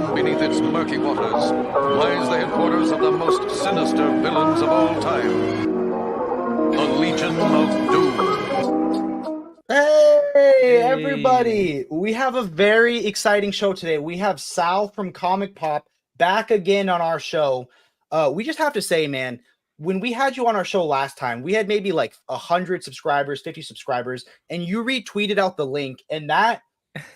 Hidden beneath its murky waters lies the headquarters of the most sinister villains of all time, the Legion of Doom. Hey, everybody! We have a very exciting show today. We have Sal from ComicPop back again on our show. We just have to say, man, when we had you on our show last time, we had maybe like 100 subscribers, 50 subscribers, and you retweeted out the link, and that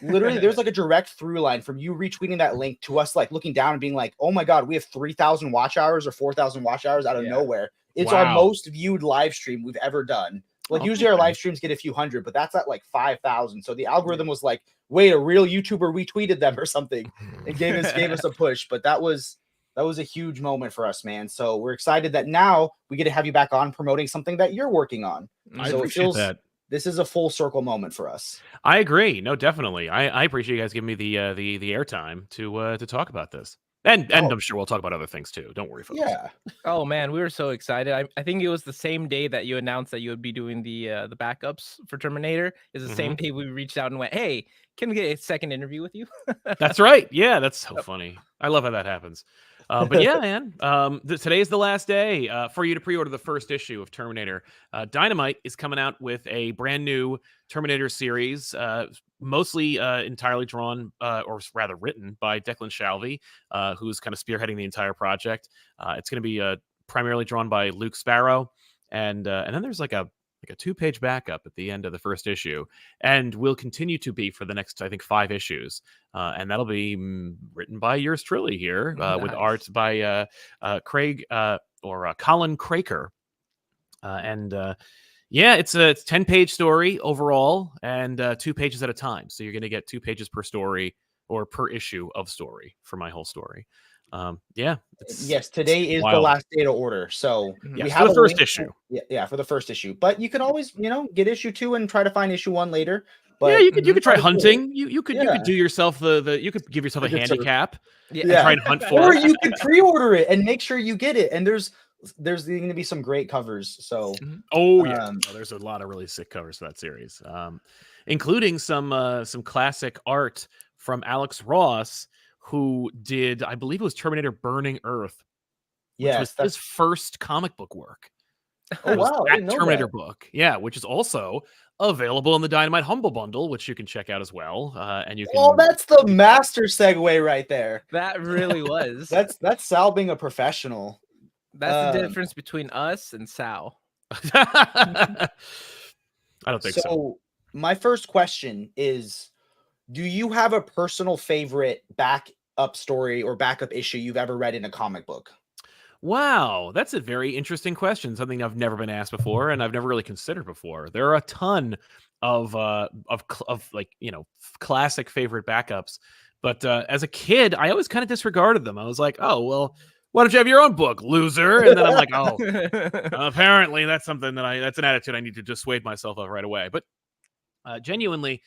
literally there's like a direct through line from you retweeting that link to us like looking down and being like, oh my god, we have 3,000 watch hours or 4,000 watch hours out of nowhere. It's our most viewed live stream we've ever done. Like usually our live streams get a few hundred, but that's at like 5,000. So the algorithm was like, wait, a real YouTuber retweeted them or something and gave us a push. But that was a huge moment for us, man. So we're excited that now we get to have you back on promoting something that you're working on. I appreciate that. This is a full circle moment for us. I agree. No, definitely. I appreciate you guys giving me the airtime to talk about this. And I'm sure we'll talk about other things too. Don't worry, folks. Yeah. Oh man, we were so excited. I think it was the same day that you announced that you would be doing the backups for Terminator. Is the same day we reached out and went, "Hey, can we get a second interview with you?" That's right. Yeah, that's so funny. I love how that happens. But yeah, man, today is the last day for you to pre-order the first issue of Terminator. Dynamite is coming out with a brand new Terminator series, mostly entirely drawn, or rather written by Declan Shalvey, who's kind of spearheading the entire project. It's going to be primarily drawn by Luke Sparrow, and then there's like a 2-page backup at the end of the first issue, and will continue to be for the next, I think, 5 issues. And that'll be written by yours truly here, with art by Craig or Colin Craker. Yeah, it's a 10-page story overall, and 2 pages at a time. So you're going to get 2 pages per story or per issue of story for my whole story. Yeah. Yes, today is the last day to order. So we have the first issue. Yeah, for the first issue. But you can always, get issue 2 and try to find issue 1 later. But yeah, you could try hunting. You could do yourself you could give yourself a handicap. And try and hunt for or it. you could pre-order it and make sure you get it. And there's going to be some great covers. So there's a lot of really sick covers for that series, including some classic art from Alex Ross, who did, I believe it was Terminator Burning Earth, which was his first comic book work. Oh, wow. That Terminator book. Yeah, which is also available in the Dynamite Humble Bundle, which you can check out as well. And you can... Oh, that's the master segue right there. That really was. That's Sal being a professional. That's the difference between us and Sal. I don't think so. So my first question is, do you have a personal favorite backup story or backup issue you've ever read in a comic book? Wow, that's a very interesting question. Something I've never been asked before, and I've never really considered before. There are a ton of like, classic favorite backups, but as a kid, I always kind of disregarded them. I was like, oh well, why don't you have your own book, loser? And then I'm like, oh, apparently that's something that's an attitude I need to dissuade myself of right away. But genuinely,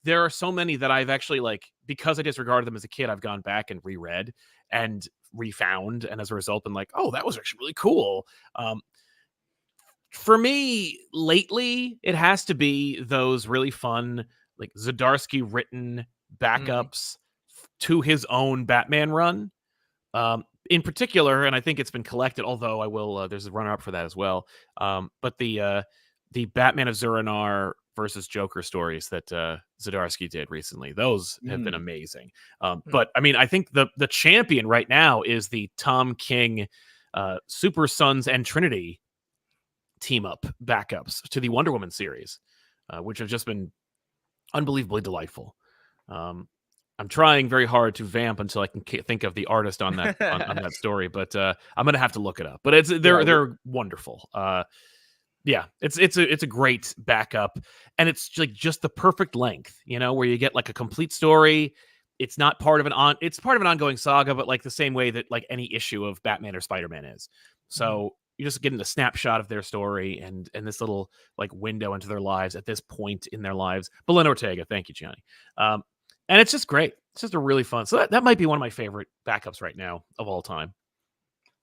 there are so many that I've actually, like, because I disregarded them as a kid, I've gone back and reread and refound, and as a result been like, oh, that was actually really cool. For me lately, it has to be those really fun, like, Zdarsky written backups to his own Batman run, in particular. And I think it's been collected, although I will there's a runner up for that as well, but the Batman of Zur-En-Arrh versus Joker stories that Zdarsky did recently, those have been amazing. But I mean, I think the champion right now is the Tom King Super Sons and Trinity team up backups to the Wonder Woman series, which have just been unbelievably delightful. I'm trying very hard to vamp until I can think of the artist on that on that story, but I'm gonna have to look it up. But they're wonderful. Yeah, it's a great backup, and it's like just the perfect length, where you get like a complete story. It's not part of it's part of an ongoing saga, but like the same way that like any issue of Batman or Spider-Man is. So you're just getting a snapshot of their story and this little like window into their lives at this point in their lives. Belen Ortega, thank you, Gianni. And it's just great. It's just a really fun. So that might be one of my favorite backups right now of all time.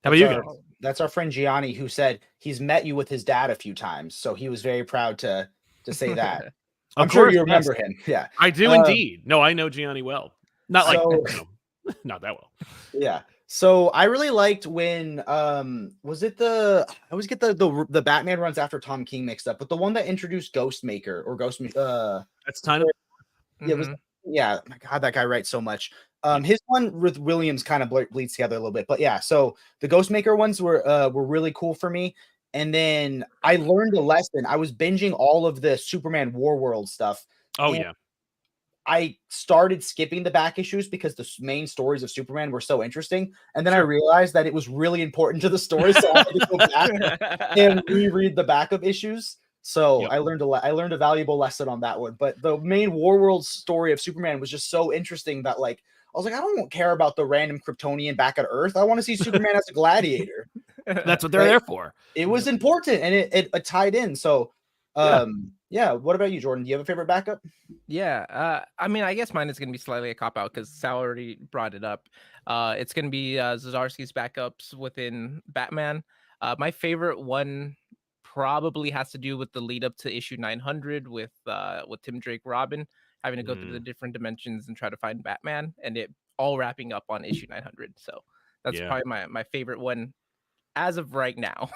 How about you guys? That's our friend Gianni, who said he's met you with his dad a few times, so he was very proud to say that. I'm sure you remember him. Yeah, I do indeed. No, I know Gianni well. Not Not that well. Yeah. So I really liked when was it I always get the Batman runs after Tom King mixed up, but the one that introduced Ghostmaker or That's kind of yeah, it was yeah, my God, that guy writes so much. His one with Williams kind of bleeds together a little bit, but yeah, so the Ghostmaker ones were really cool for me. And then I learned a lesson. I was binging all of the Superman War World stuff. Oh and yeah. I started skipping the back issues because the main stories of Superman were so interesting. And then I Sure. realized that it was really important to the story. So I had to go back and reread the backup issues. So Yep. I learned a valuable lesson on that one. But the main War World story of Superman was just so interesting that like I was like, I don't care about the random Kryptonian back at Earth. I want to see Superman as a gladiator. That's what they're Right? there for. It was important and it tied in. So yeah. What about you, Jordan? Do you have a favorite backup? Yeah, I mean, I guess mine is going to be slightly a cop out because Sal already brought it up. It's going to be Zdarsky's backups within Batman. My favorite one probably has to do with the lead up to issue 900 with Tim Drake Robin having to go through the different dimensions and try to find Batman, and it all wrapping up on issue 900. So that's probably my favorite one as of right now.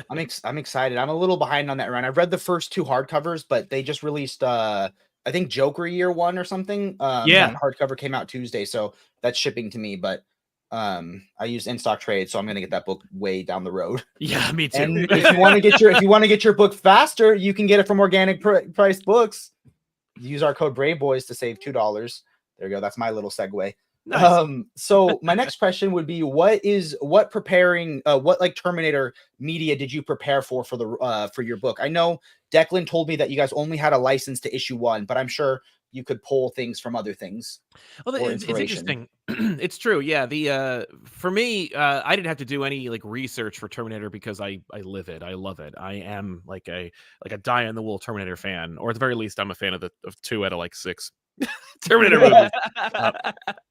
I'm excited. I'm a little behind on that run. I've read the first 2 hardcovers, but they just released I think Joker Year 1 or something. Yeah. That hardcover came out Tuesday, so that's shipping to me. But I use in stock trade, so I'm gonna get that book way down the road. Yeah, me too. And if you want to get your book faster, you can get it from organic priced books. Use our code Braveboys to save $2. There you go. That's my little segue. Nice. So my next question would be what like Terminator media did you prepare for your book? I know Declan told me that you guys only had a license to issue 1, but I'm sure you could pull things from other things. Well, or it's inspiration. interesting. It's true. Yeah. For me, I didn't have to do any like research for Terminator because I live it. I love it. I am like a die in the wool Terminator fan, or at the very least, I'm a fan of 2 out of like 6 Terminator movies.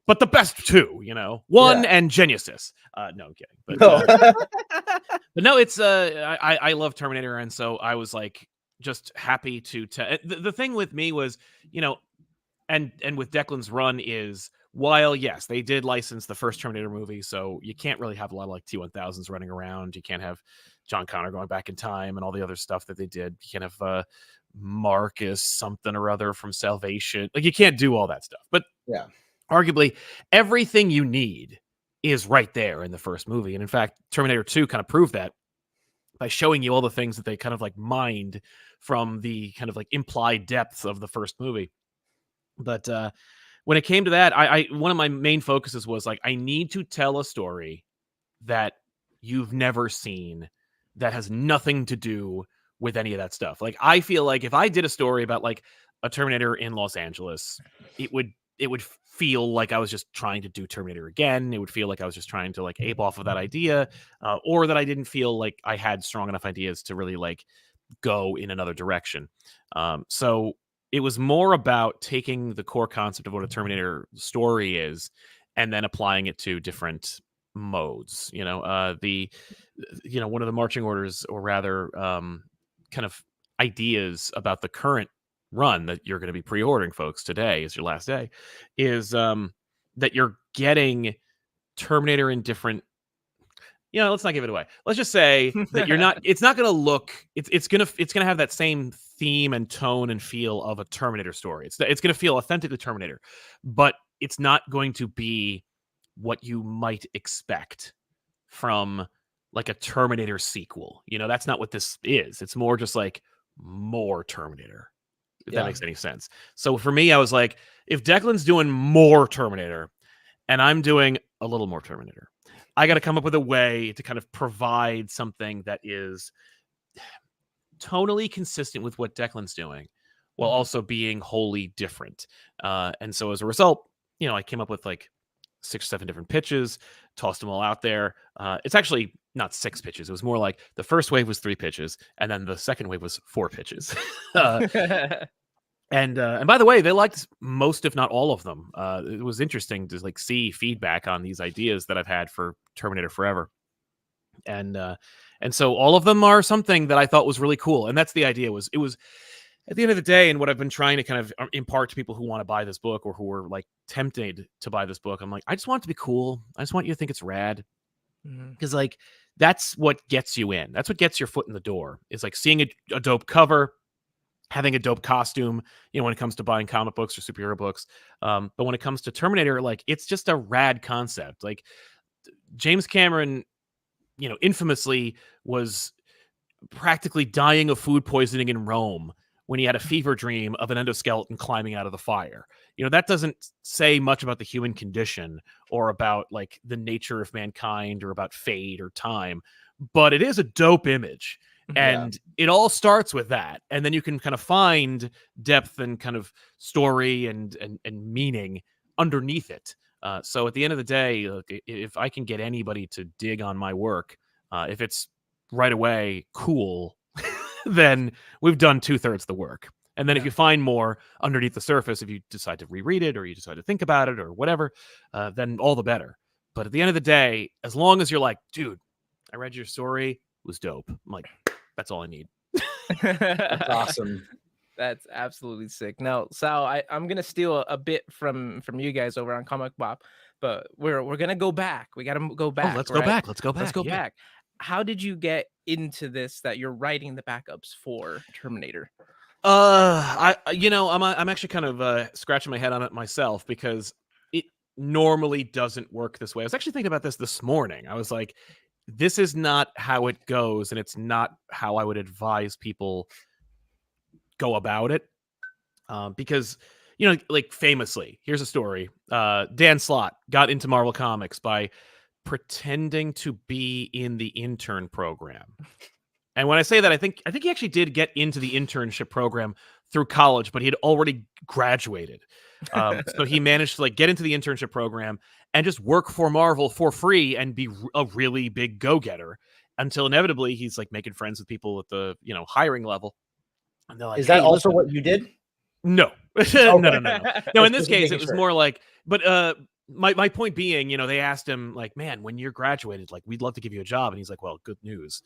But the best 2, 1 and Genesis. No, I'm kidding. But, but no, it's I love Terminator, and so I was like just happy to the thing with me was, and with Declan's run is, while yes, they did license the first Terminator movie, so you can't really have a lot of like T-1000s running around. You can't have John Connor going back in time and all the other stuff that they did. You can't have Marcus something or other from Salvation. Like you can't do all that stuff. But yeah, arguably everything you need is right there in the first movie. And in fact, Terminator 2 kind of proved that by showing you all the things that they kind of like mined from the kind of like implied depths of the first movie. But when it came to that, I one of my main focuses was like, I need to tell a story that you've never seen that has nothing to do with any of that stuff. Like, I feel like if I did a story about like a Terminator in Los Angeles, it would feel like I was just trying to do Terminator again. It would feel like I was just trying to like ape off of that idea, or that I didn't feel like I had strong enough ideas to really like go in another direction. So it was more about taking the core concept of what a Terminator story is and then applying it to different modes. One of the marching orders, or rather kind of ideas about the current run that you're going to be pre-ordering, folks, today is your last day, is that you're getting Terminator in different, let's not give it away. Let's just say that it's not going to look, it's going to have that same theme and tone and feel of a Terminator story. It's going to feel authentically Terminator, but it's not going to be what you might expect from like a Terminator sequel. That's not what this is. It's more just like more Terminator, if that makes any sense. So for me, I was like, if Declan's doing more Terminator and I'm doing a little more Terminator, I got to come up with a way to kind of provide something that is tonally consistent with what Declan's doing while also being wholly different. And so as a result, I came up with like 6 or 7 different pitches, tossed them all out there. It's actually not 6 pitches. It was more like the first wave was 3 pitches, and then the second wave was 4 pitches. And by the way, they liked most, if not all of them. It was interesting to like see feedback on these ideas that I've had for Terminator Forever. And so all of them are something that I thought was really cool. And that's the idea. It was at the end of the day, and what I've been trying to kind of impart to people who want to buy this book or who are like tempted to buy this book, I'm like, I just want it to be cool. I just want you to think it's rad. Because like that's what gets you in. That's what gets your foot in the door. Is like seeing a dope cover, having a dope costume, when it comes to buying comic books or superhero books. But when it comes to Terminator, like it's just a rad concept. Like James Cameron, infamously was practically dying of food poisoning in Rome when he had a fever dream of an endoskeleton climbing out of the fire. That doesn't say much about the human condition or about like the nature of mankind or about fate or time, but it is a dope image. And it all starts with that. And then you can kind of find depth and kind of story and meaning underneath it. So at the end of the day, look, if I can get anybody to dig on my work, if it's right away cool, then we've done 2/3 of the work. And then if you find more underneath the surface, if you decide to reread it or you decide to think about it or whatever, then all the better. But at the end of the day, as long as you're like, dude, I read your story, it was dope. I'm like, that's all I need. That's awesome. That's absolutely sick. Now, Sal, I'm gonna steal a bit from you guys over on ComicPop, but we're gonna go back. We gotta go back. Let's go back. Let's go back. Let's go back. How did you get into this? That you're writing the backups for Terminator? I'm actually kind of scratching my head on it myself because it normally doesn't work this way. I was actually thinking about this morning. I was like, this is not how it goes, and it's not how I would advise people go about it. Because, like famously, here's a story. Dan Slott got into Marvel Comics by pretending to be in the intern program. And when I say that, I think he actually did get into the internship program through college, but he had already graduated. So he managed to like get into the internship program and just work for Marvel for free and be a really big go-getter until inevitably he's like making friends with people at the, hiring level. And they're like, is that hey, also listen. what you did? No. Okay. No, in this case, it was more like, but my point being, they asked him like, man, when you're graduated, like, we'd love to give you a job. And he's like, well, good news.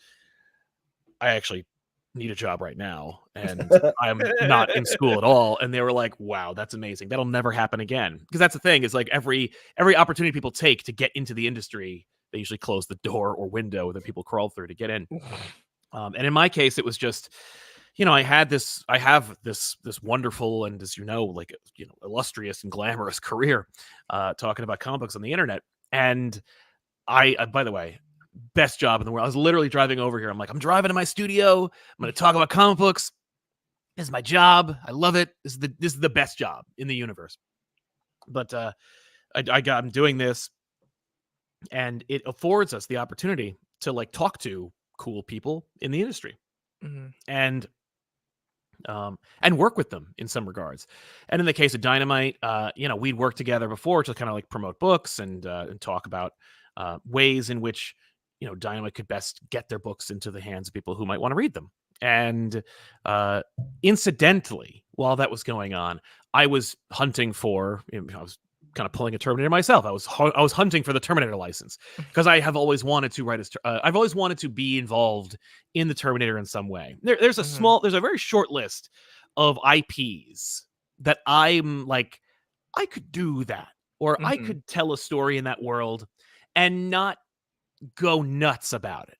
I actually need a job right now and I'm not in school at all. And they were like, wow, that's amazing. That'll never happen again. Because that's the thing is like every opportunity people take to get into the industry, they usually close the door or window that people crawl through to get in. And in my case, it was just, I have this wonderful and, as illustrious and glamorous career talking about comic books on the internet. And I by the way, best job in the world. I was literally driving over here. I'm like, I'm driving to my studio. I'm going to talk about comic books. This is my job. I love it. This is the best job in the universe. But I'm doing this, and it affords us the opportunity to like talk to cool people in the industry, and work with them in some regards. And in the case of Dynamite, we'd worked together before to kind of like promote books and talk about ways in which Dynamite could best get their books into the hands of people who might want to read them. And incidentally, while that was going on, I was hunting for, I was kind of pulling a Terminator myself. I was hunting for the Terminator license because I have always wanted to write I've always wanted to be involved in the Terminator in some way. There's a very short list of IPs that I'm like, I could do that, or I could tell a story in that world and not go nuts about it.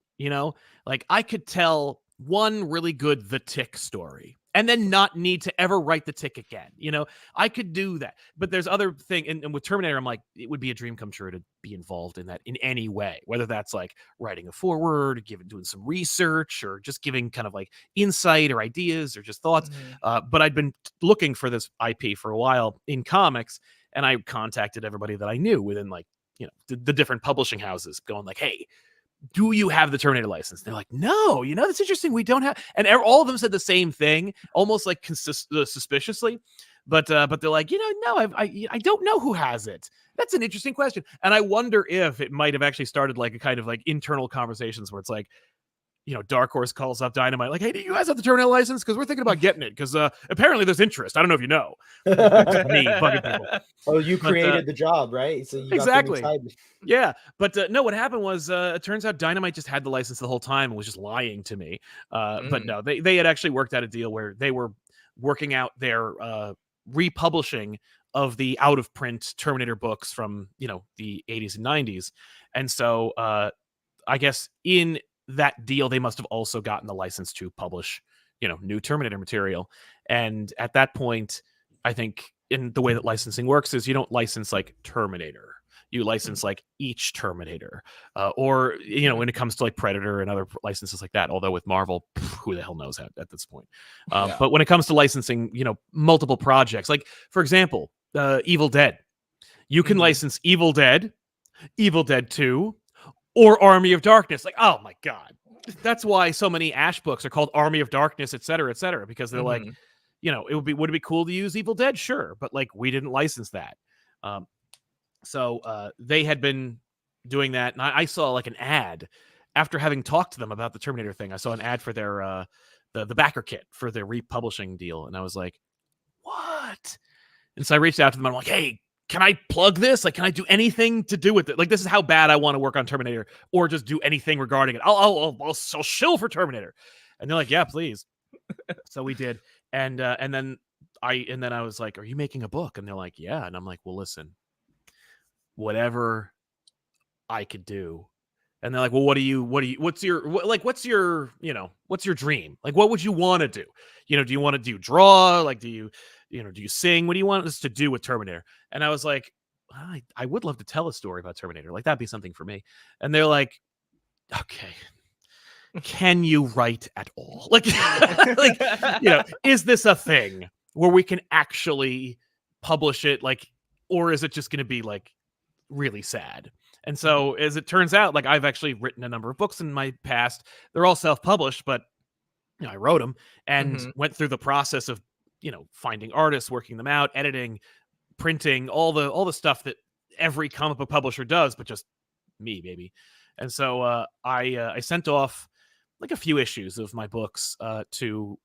Like I could tell one really good The Tick story and then not need to ever write The Tick again. I could do that. But there's other thing. And with Terminator, I'm like, it would be a dream come true to be involved in that in any way, whether that's like writing a foreword, doing some research, or just giving kind of like insight or ideas or just thoughts. But I'd been looking for this IP for a while in comics, and I contacted everybody that I knew within like, the different publishing houses, going like, hey, do you have the Terminator license? They're like, no, that's interesting. We don't have, and all of them said the same thing, almost like suspiciously, but they're like, no, I don't know who has it. That's an interesting question. And I wonder if it might have actually started like a kind of like internal conversations where it's like, Dark Horse calls up Dynamite, like, hey, do you guys have the Terminator license? Because we're thinking about getting it. Because apparently there's interest. I don't know if you know. Me bugging people. Oh, you created the job, right? So you exactly. got them excited. Yeah, but no, what happened was it turns out Dynamite just had the license the whole time and was just lying to me. But no, they had actually worked out a deal where they were working out their republishing of the out of print Terminator books from, the 80s and 90s. And so I guess in that deal, they must have also gotten the license to publish, new Terminator material. And at that point, I think in the way that licensing works is you don't license like Terminator. You license like each Terminator, or when it comes to like Predator and other licenses like that. Although with Marvel, who the hell knows at this point? But when it comes to licensing, multiple projects, like for example, Evil Dead, you can license Evil Dead 2, or Army of Darkness. Like, oh my god, that's why so many Ash books are called Army of Darkness, et cetera, because they're like, would it be cool to use Evil Dead? Sure, but like we didn't license that. So they had been doing that, and I saw like an ad after having talked to them about the Terminator thing. I saw an ad for their the backer kit for their republishing deal, and I was like, what? And so I reached out to them, and I'm like, hey, can I plug this? Like, can I do anything to do with it? Like, this is how bad I want to work on Terminator, or just do anything regarding it. I'll shill for Terminator. And they're like, yeah, please. So we did, and then I was like, are you making a book? And they're like, yeah. And I'm like, well, listen, whatever I could do. And they're like, well, what's your dream? Like, what would you want to do? Do you want to do draw? Like, do you sing? What do you want us to do with Terminator? And I was like, I would love to tell a story about Terminator. Like, that'd be something for me. And they're like, okay, can you write at all? Like, is this a thing where we can actually publish it? Like, or is it just going to be like really sad? And so as it turns out, like I've actually written a number of books in my past. They're all self-published, but I wrote them and went through the process of, finding artists, working them out, editing, printing, all the stuff that every comic book publisher does, but just me, baby. And so I sent off like a few issues of my books to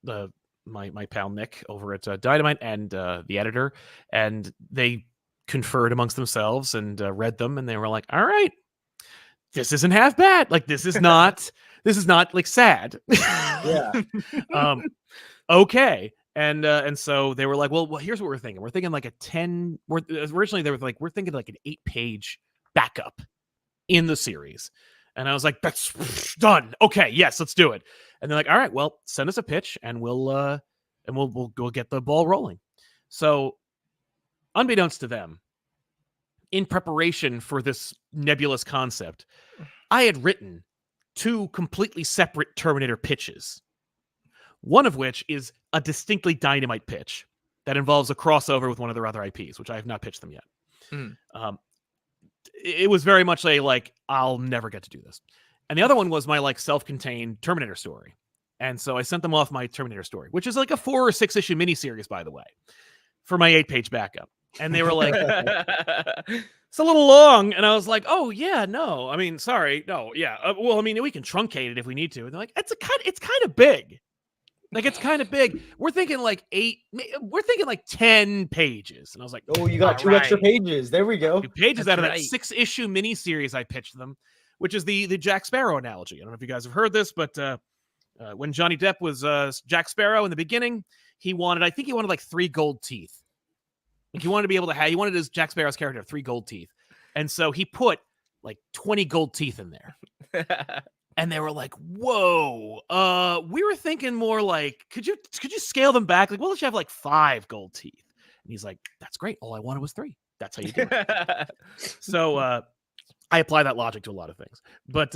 my pal Nick over at Dynamite and the editor, and they conferred amongst themselves and read them, and they were like, all right, this isn't half bad. Like, this is not like sad. Okay. And so they were like, well, here's what we're thinking. We're thinking like originally they were like, we're thinking like an 8-page backup in the series. And I was like, that's done. Okay, yes, let's do it. And they're like, all right, well, send us a pitch and we'll go get the ball rolling. So unbeknownst to them, in preparation for this nebulous concept, I had written 2 completely separate Terminator pitches. One of which is a distinctly Dynamite pitch that involves a crossover with one of their other IPs, which I have not pitched them yet. It was very much like, I'll never get to do this. And the other one was my like self-contained Terminator story. And so I sent them off my Terminator story, which is like a 4 or 6 issue miniseries, by the way, for my 8-page backup. And they were like, it's a little long. And I was like, oh yeah, no, I mean, sorry. No. Yeah. Well, I mean, we can truncate it if we need to. And they're like, it's kind of big. Like, it's kind of big. We're thinking like 10 pages. And I was like, oh, you got 2 extra pages. There we go. 2 pages out of that 6-issue miniseries I pitched them, which is the Jack Sparrow analogy. I don't know if you guys have heard this, but when Johnny Depp was Jack Sparrow in the beginning, he wanted like 3 gold teeth. Like, he wanted to be able to he wanted his Jack Sparrow's character to have 3 gold teeth. And so he put like 20 gold teeth in there. And they were like, whoa, we were thinking more like, could you scale them back? Like, well, let's have like 5 gold teeth. And he's like, that's great. All I wanted was 3. That's how you do it. So I apply that logic to a lot of things. But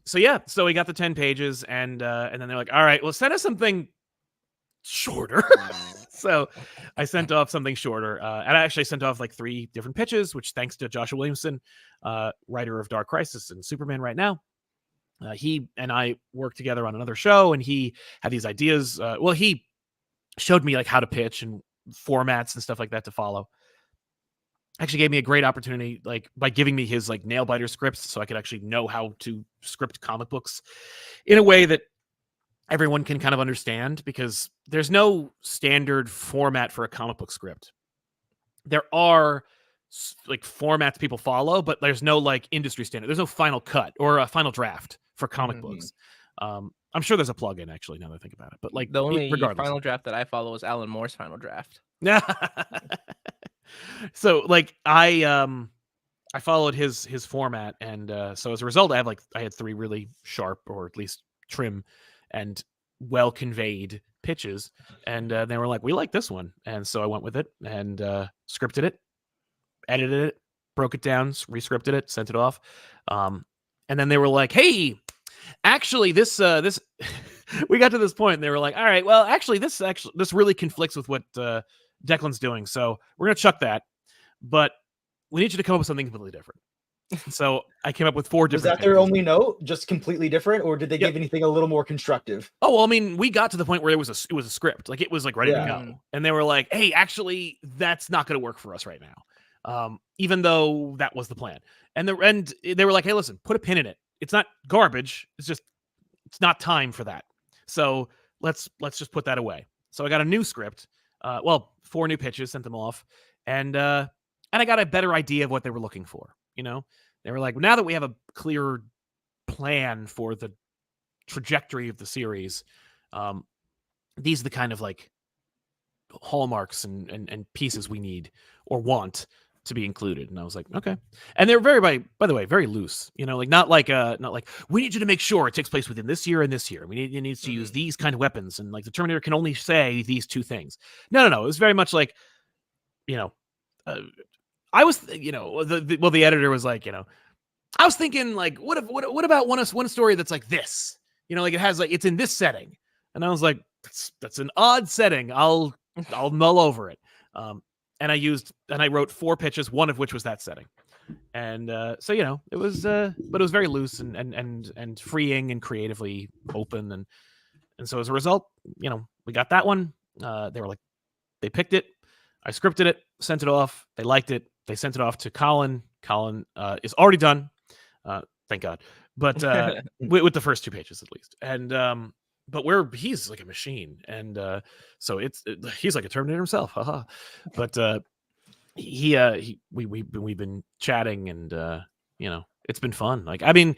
so we got the 10 pages and then they're like, all right, well, send us something shorter. So I sent off something shorter. And I actually sent off like 3 different pitches, which thanks to Joshua Williamson, writer of Dark Crisis and Superman right now. He and I worked together on another show, and he had these ideas. He showed me like how to pitch and formats and stuff like that to follow. Actually gave me a great opportunity, like by giving me his like nail biter scripts, so I could actually know how to script comic books in a way that everyone can kind of understand, because there's no standard format for a comic book script. There are like formats people follow, but there's no like industry standard. There's no final cut or a final draft for comic books. I'm sure there's a plug-in actually now that I think about it, but like The only regardless. final draft that I follow is Alan Moore's final draft. So like I followed his format, and so as a result, I had 3 really sharp, or at least trim and well conveyed pitches, and they were like, "We like this one," and so I went with it and scripted it, edited it, broke it down, rescripted it, sent it off, and then they were like, "Hey, actually, this we got to this point, and they were like, all right, well, actually, this really conflicts with what Declan's doing, so we're gonna chuck that, but we need you to come up with something completely different." So I came up with 4 Was different. that their only note, just completely different, or did they Yep. give anything a little more constructive? Oh, well, I mean, we got to the point where it was a script, like it was like ready to Yeah. go, and they were like, "Hey, actually, that's not going to work for us right now," even though that was the plan. And they were like, "Hey, listen, put a pin in it. It's not garbage. It's not time for that. So let's just put that away." So I got a new script, 4 new pitches, sent them off, and I got a better idea of what they were looking for. They were like, now that we have a clear plan for the trajectory of the series, these are the kind of like hallmarks and pieces we need or want to be included. And I was like, okay. And they're by the way, very loose, like not like we need you to make sure it takes place within this year and this year. It needs to use these kind of weapons, and like the Terminator can only say these 2 things. No. It was very much like, I was, the editor was like, I was thinking like, what about one story that's like this, like it has like, it's in this setting. And I was like, that's an odd setting. I'll mull over it. And I wrote 4 pitches, one of which was that setting. And so it was, but it was very loose and freeing and creatively open, and so as a result, we got that one. They were like, they picked it. I scripted it, sent it off. They liked it. They sent it off to Colin. Colin is already done, thank God. But with the first 2 pages at least, and but he's like a machine, and so he's like a Terminator himself, haha. But we've been chatting, and it's been fun. Like, I mean,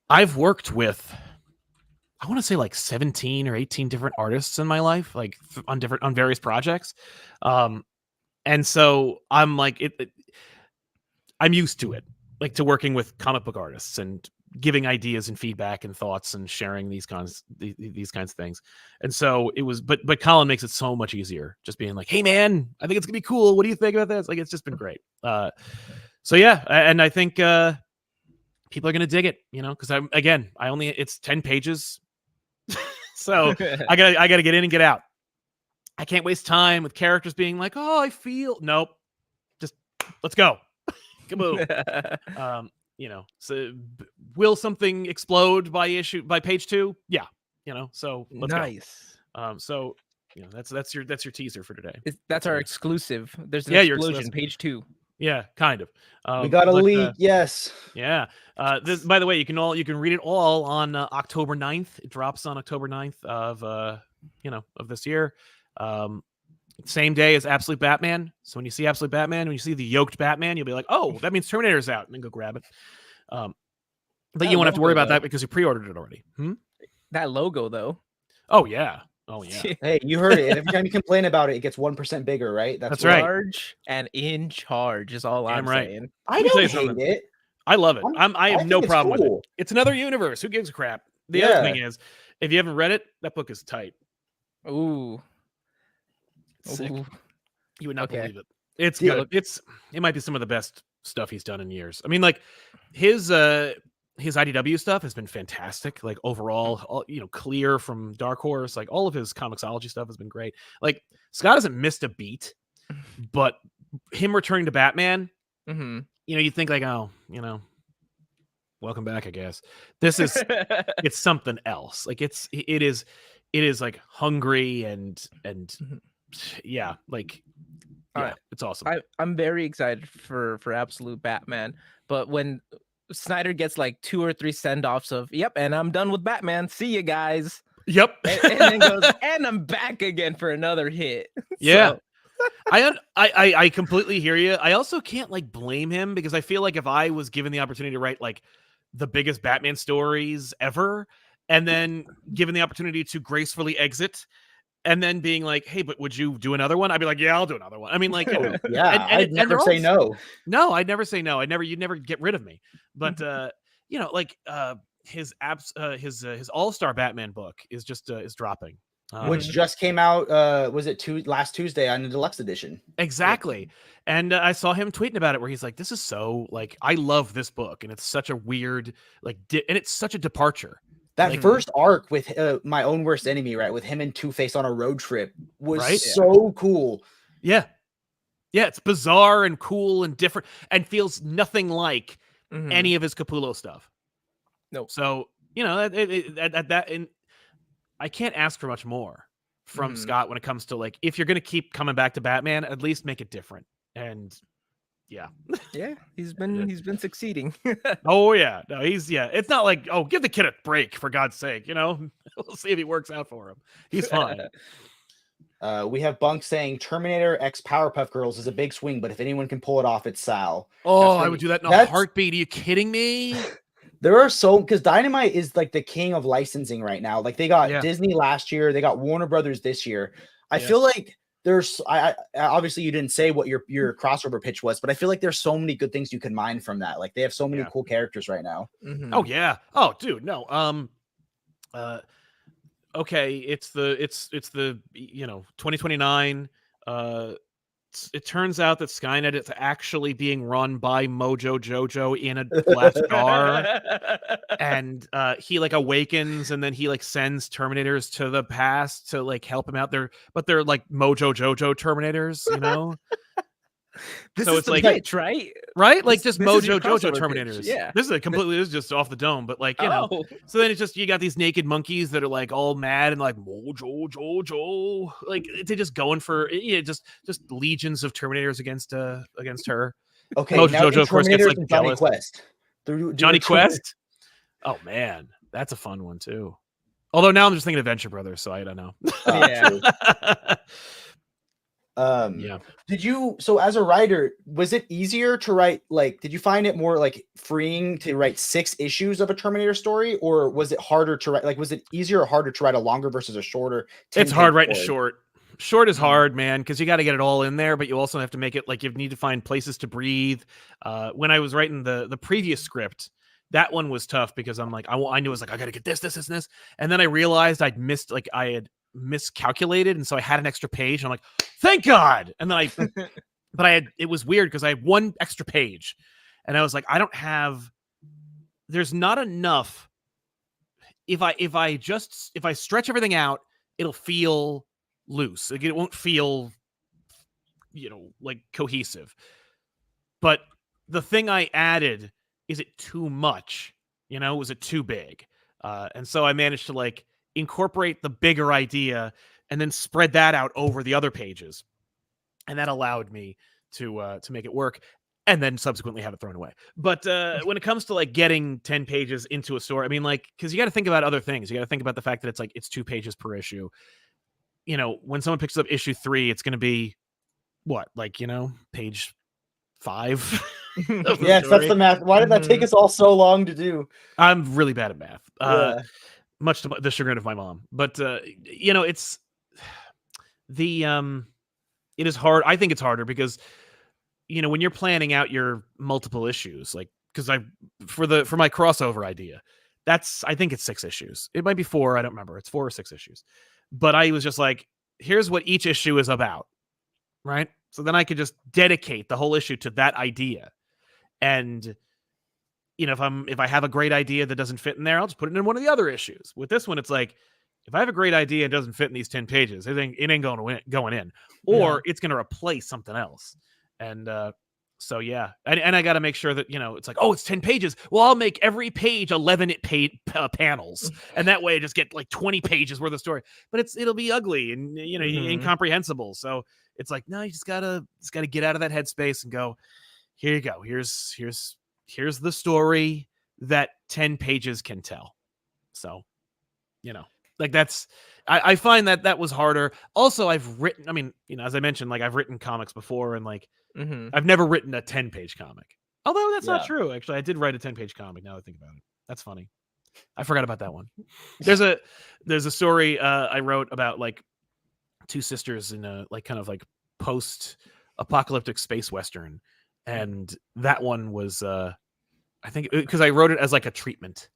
I've worked with, I want to say like 17 or 18 different artists in my life, like on various projects, and so I'm like I'm used to it, like to working with comic book artists and giving ideas and feedback and thoughts and sharing these kinds of things. And so it was, but Colin makes it so much easier, just being like, "Hey man, I think it's gonna be cool. What do you think about this?" Like, it's just been great. So yeah, and I think people are gonna dig it, because it's 10 pages, so I gotta get in and get out. I can't waste time with characters being like, "Oh, I feel." Nope, just let's go. Kaboom. So will something explode by page 2? Yeah, so let's Nice. go. So that's your teaser for today. That's our exclusive. There's an your explosion, exclusive. page 2. Yeah, kind of. We got a leak, yes. Yeah. This, by the way, you can read it all on October 9th. It drops on October 9th of of this year. Same day as Absolute Batman. So when you see Absolute Batman, when you see the yoked Batman, you'll be like, "Oh, that means Terminator's out," and then go grab it. But you won't have to worry about that because you pre-ordered it already. That logo, though. Oh yeah. Oh yeah. Hey, you heard it. Every time you complain about it, it gets 1% bigger, right? That's right. Large and in charge is all I'm right. saying. I don't hate it. I love it. I have no problem with it. It's another universe. Who gives a crap? The other thing is, if you haven't read it, that book is tight. Ooh. It's sick. You would not Okay. believe it. It's good. It might be some of the best stuff he's done in years. I mean, like his IDW stuff has been fantastic. Like overall, all, clear from Dark Horse, like all of his Comixology stuff has been great. Like Scott hasn't missed a beat, but him returning to Batman, you think like, oh, welcome back, I guess. This is it's something else. Like it is like hungry and yeah, like yeah, it's awesome. I'm very excited for Absolute Batman, but when Snyder gets like 2 or 3 send-offs of, "Yep, and I'm done with Batman. See you guys." Yep. and then goes, "And I'm back again for another hit." Yeah. I completely hear you. I also can't like blame him, because I feel like if I was given the opportunity to write like the biggest Batman stories ever, and then given the opportunity to gracefully exit, and then being like, "Hey, but would you do another one?" I'd be like, "Yeah, I'll do another one." I mean, like, Yeah, I'd never say no. No, I'd never say no. You'd never get rid of me. But like his All-Star Batman book is just is dropping. Which just came out, was it last Tuesday on the deluxe edition? Exactly. And I saw him tweeting about it where he's like, this is so, like, I love this book, and it's such a weird, like, and it's such a departure. That Like, first arc with My Own Worst Enemy, right, with him and Two-Face on a road trip was Right? so cool. Yeah. Yeah, it's bizarre and cool and different and feels nothing like any of his Capullo stuff. No. So, and I can't ask for much more from Scott when it comes to, like, if you're going to keep coming back to Batman, at least make it different. And yeah. Yeah, he's been succeeding. Oh yeah. No, it's not like, oh, give the kid a break for God's sake, We'll see if he works out for him. He's fine. We have Bunk saying Terminator X Powerpuff Girls is a big swing, but if anyone can pull it off, it's Sal. Oh, I would do that in a heartbeat. Are you kidding me? There are because Dynamite is like the king of licensing right now. Like they got Disney last year, they got Warner Brothers this year. I feel like there's I obviously you didn't say what your crossover pitch was, but I feel like there's so many good things you can mine from that. Like they have so many cool characters right now. Oh yeah. Oh dude, no. Okay, it's the 2029. It turns out that Skynet is actually being run by Mojo Jojo in a glass jar, and he like awakens, and then he like sends Terminators to the past to like help him out there, but they're like Mojo Jojo Terminators, This so is it's the like pitch, right? Right? Like just this is your Mojo Jojo crossover Terminators. pitch, yeah. This is just off the dome, but like, so then it's just, you got these naked monkeys that are like all mad and like Mojo Jojo. Like they're just going for just legions of Terminators against her. Okay, Mojo now Jojo, of course, gets like Johnny jealous. Quest. Johnny Quest? Oh man, that's a fun one too. Although now I'm just thinking Adventure Brothers, so I don't know. Did you, so as a writer, was it easier to write, like, did you find it more like freeing to write 6 issues of a Terminator story, or was it harder to write, like, was it easier or harder to write a longer versus a shorter? It's hard writing short. Short is hard, man, because you got to get it all in there, but you also have to make it like you need to find places to breathe. When I was writing the previous script, that one was tough because I'm like, I knew it was like, I got to get this. And then I realized I had miscalculated, and so I had an extra page, and I'm like, thank God. And then it was weird because I had one extra page, and I was like, there's not enough. If I stretch everything out, it'll feel loose. Like it won't feel, like cohesive. But the thing I added, is it too much? Was it too big? And so I managed to like incorporate the bigger idea and then spread that out over the other pages, and that allowed me to make it work, and then subsequently have it thrown away. But when it comes to like getting 10 pages into a story, I mean, like, because you got to think about other things. You got to think about the fact that it's 2 pages per issue. When someone picks up issue 3, it's going to be what, like, page 5. Yes, that's the math. Why did that take us all so long to do? I'm really bad at math. Much to the chagrin of my mom. But it's it is hard. I think it's harder because when you're planning out your multiple issues, like, because for my crossover idea, I think it's 6 issues. It might be 4, I don't remember. It's 4 or 6 issues. But I was just like, here's what each issue is about, right? So then I could just dedicate the whole issue to that idea. And if I have a great idea that doesn't fit in there, I'll just put it in one of the other issues. With this one, it's like, if I have a great idea and it doesn't fit in these 10 pages, it ain't going in, or it's going to replace something else. And so yeah, and I got to make sure that it's like, oh, it's 10 pages. Well, I'll make every page 11 panels, and that way I just get like 20 pages worth of story. But it'll be ugly and incomprehensible. So it's like, no, you just gotta get out of that headspace and go, here you go. Here's the story that 10 pages can tell. So, like I find that was harder. Also, I've written, I mean, as I mentioned, like I've written comics before, and like I've never written a 10-page comic. Although that's not true. Actually, I did write a 10-page comic. Now that I think about it, that's funny. I forgot about that one. There's a story I wrote about like two sisters in a like kind of like post-apocalyptic space western, and that one was I think because I wrote it as like a treatment,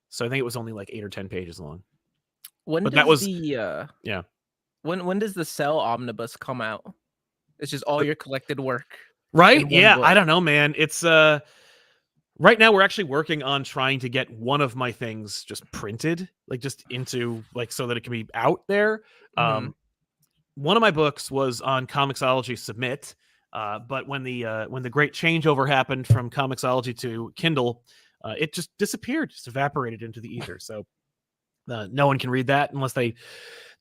so I think it was only like 8 or 10 pages long. When But does that was the yeah. when does the Cell omnibus come out? It's just all your collected work. Right? in one Yeah, I book. don't know, man. It's right now we're actually working on trying to get one of my things just printed, like just into like so that it can be out there. Mhm. One of my books was on Comixology Submit, but when the great changeover happened from Comixology to Kindle, it just disappeared, just evaporated into the ether. So no one can read that unless they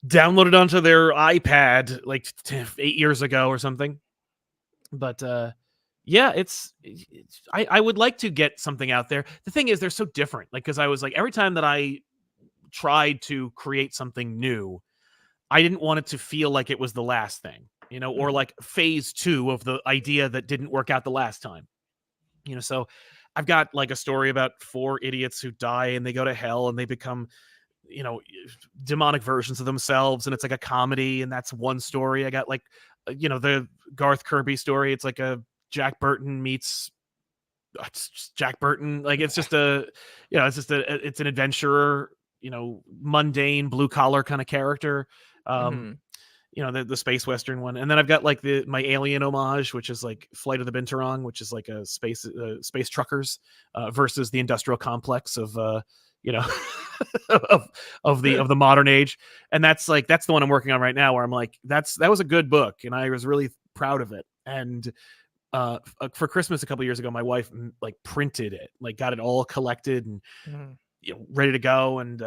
download it onto their iPad like 8 years ago or something. But yeah, I would like to get something out there. The thing is, they're so different. Like, because I was like, every time that I tried to create something new, I didn't want it to feel like it was the last thing, or like phase 2 of the idea that didn't work out the last time. So I've got like a story about 4 idiots who die and they go to hell and they become, demonic versions of themselves, and it's like a comedy, and that's one story. I got like, the Garth Kirby story. It's like a Jack Burton meets it's just Jack Burton. Like it's just it's an adventurer, mundane blue collar kind of character. Mhm. The space western one, and then I've got like my alien homage, which is like Flight of the Binturong, which is like a space truckers versus the industrial complex of of the modern age. And that's the one I'm working on right now, where I'm like, that was a good book and I was really proud of it. And for Christmas a couple years ago, my wife like printed it, like got it all collected and Mhm. ready to go, and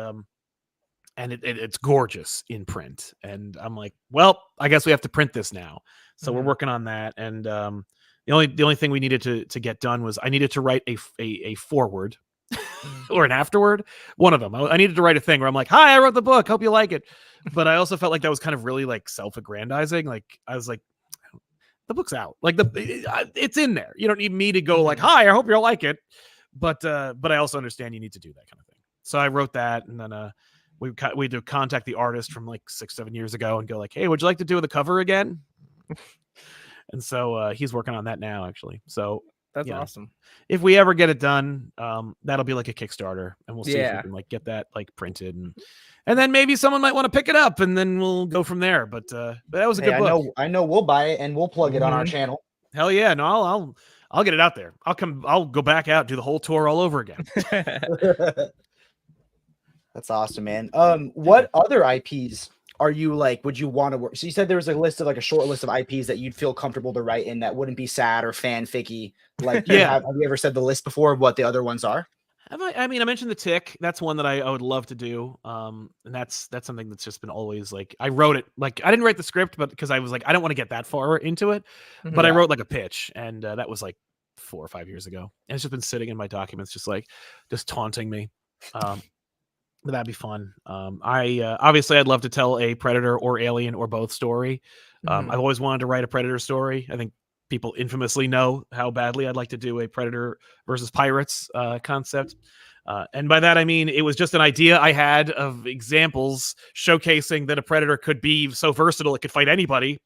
it's gorgeous in print. And I'm like, well, I guess we have to print this now. So we're working on that. And the only thing we needed to get done was I needed to write a forward or an afterward, one of them. I needed to write a thing where I'm like, hi, I wrote the book, hope you like it. But I also felt like that was kind of really like self-aggrandizing. Like I was like, the book's out, like it's in there. You don't need me to go like, hi, I hope you'll like it. But I also understand you need to do that kind of thing. So I wrote that, and then we do contact the artist from like 6-7 years ago and go like, hey, would you like to do the cover again? And so he's working on that now, actually. So That's awesome. If we ever get it done, that'll be like a Kickstarter, and we'll see if we Yeah. can like get that like printed, and then maybe someone might want to pick it up, and then we'll go from there. But that was a good book. I know we'll buy it and we'll plug it on our channel. Hell yeah. No, I'll get it out there. I'll go back out, do the whole tour all over again. That's awesome, man. What other IPs are you like, would you want to work? So you said there was a list of like a short list of IPs that you'd feel comfortable to write in that wouldn't be sad or fanficky. Like, Yeah. have you ever said the list before of what the other ones are? I mean, I mentioned the Tick. That's one that I would love to do. And that's something that's just been always like, I wrote it, like I didn't write the script, but because I was like, I don't want to get that far into it, but I wrote like a pitch, and that was like 4 or 5 years ago. And it's just been sitting in my documents, just taunting me. But that'd be fun. Obviously I'd love to tell a Predator or Alien or both story. I've always wanted to write a Predator story. I think people infamously know how badly I'd like to do a Predator versus Pirates concept. And by that, I mean, it was just an idea I had of examples showcasing that a Predator could be so versatile it could fight anybody.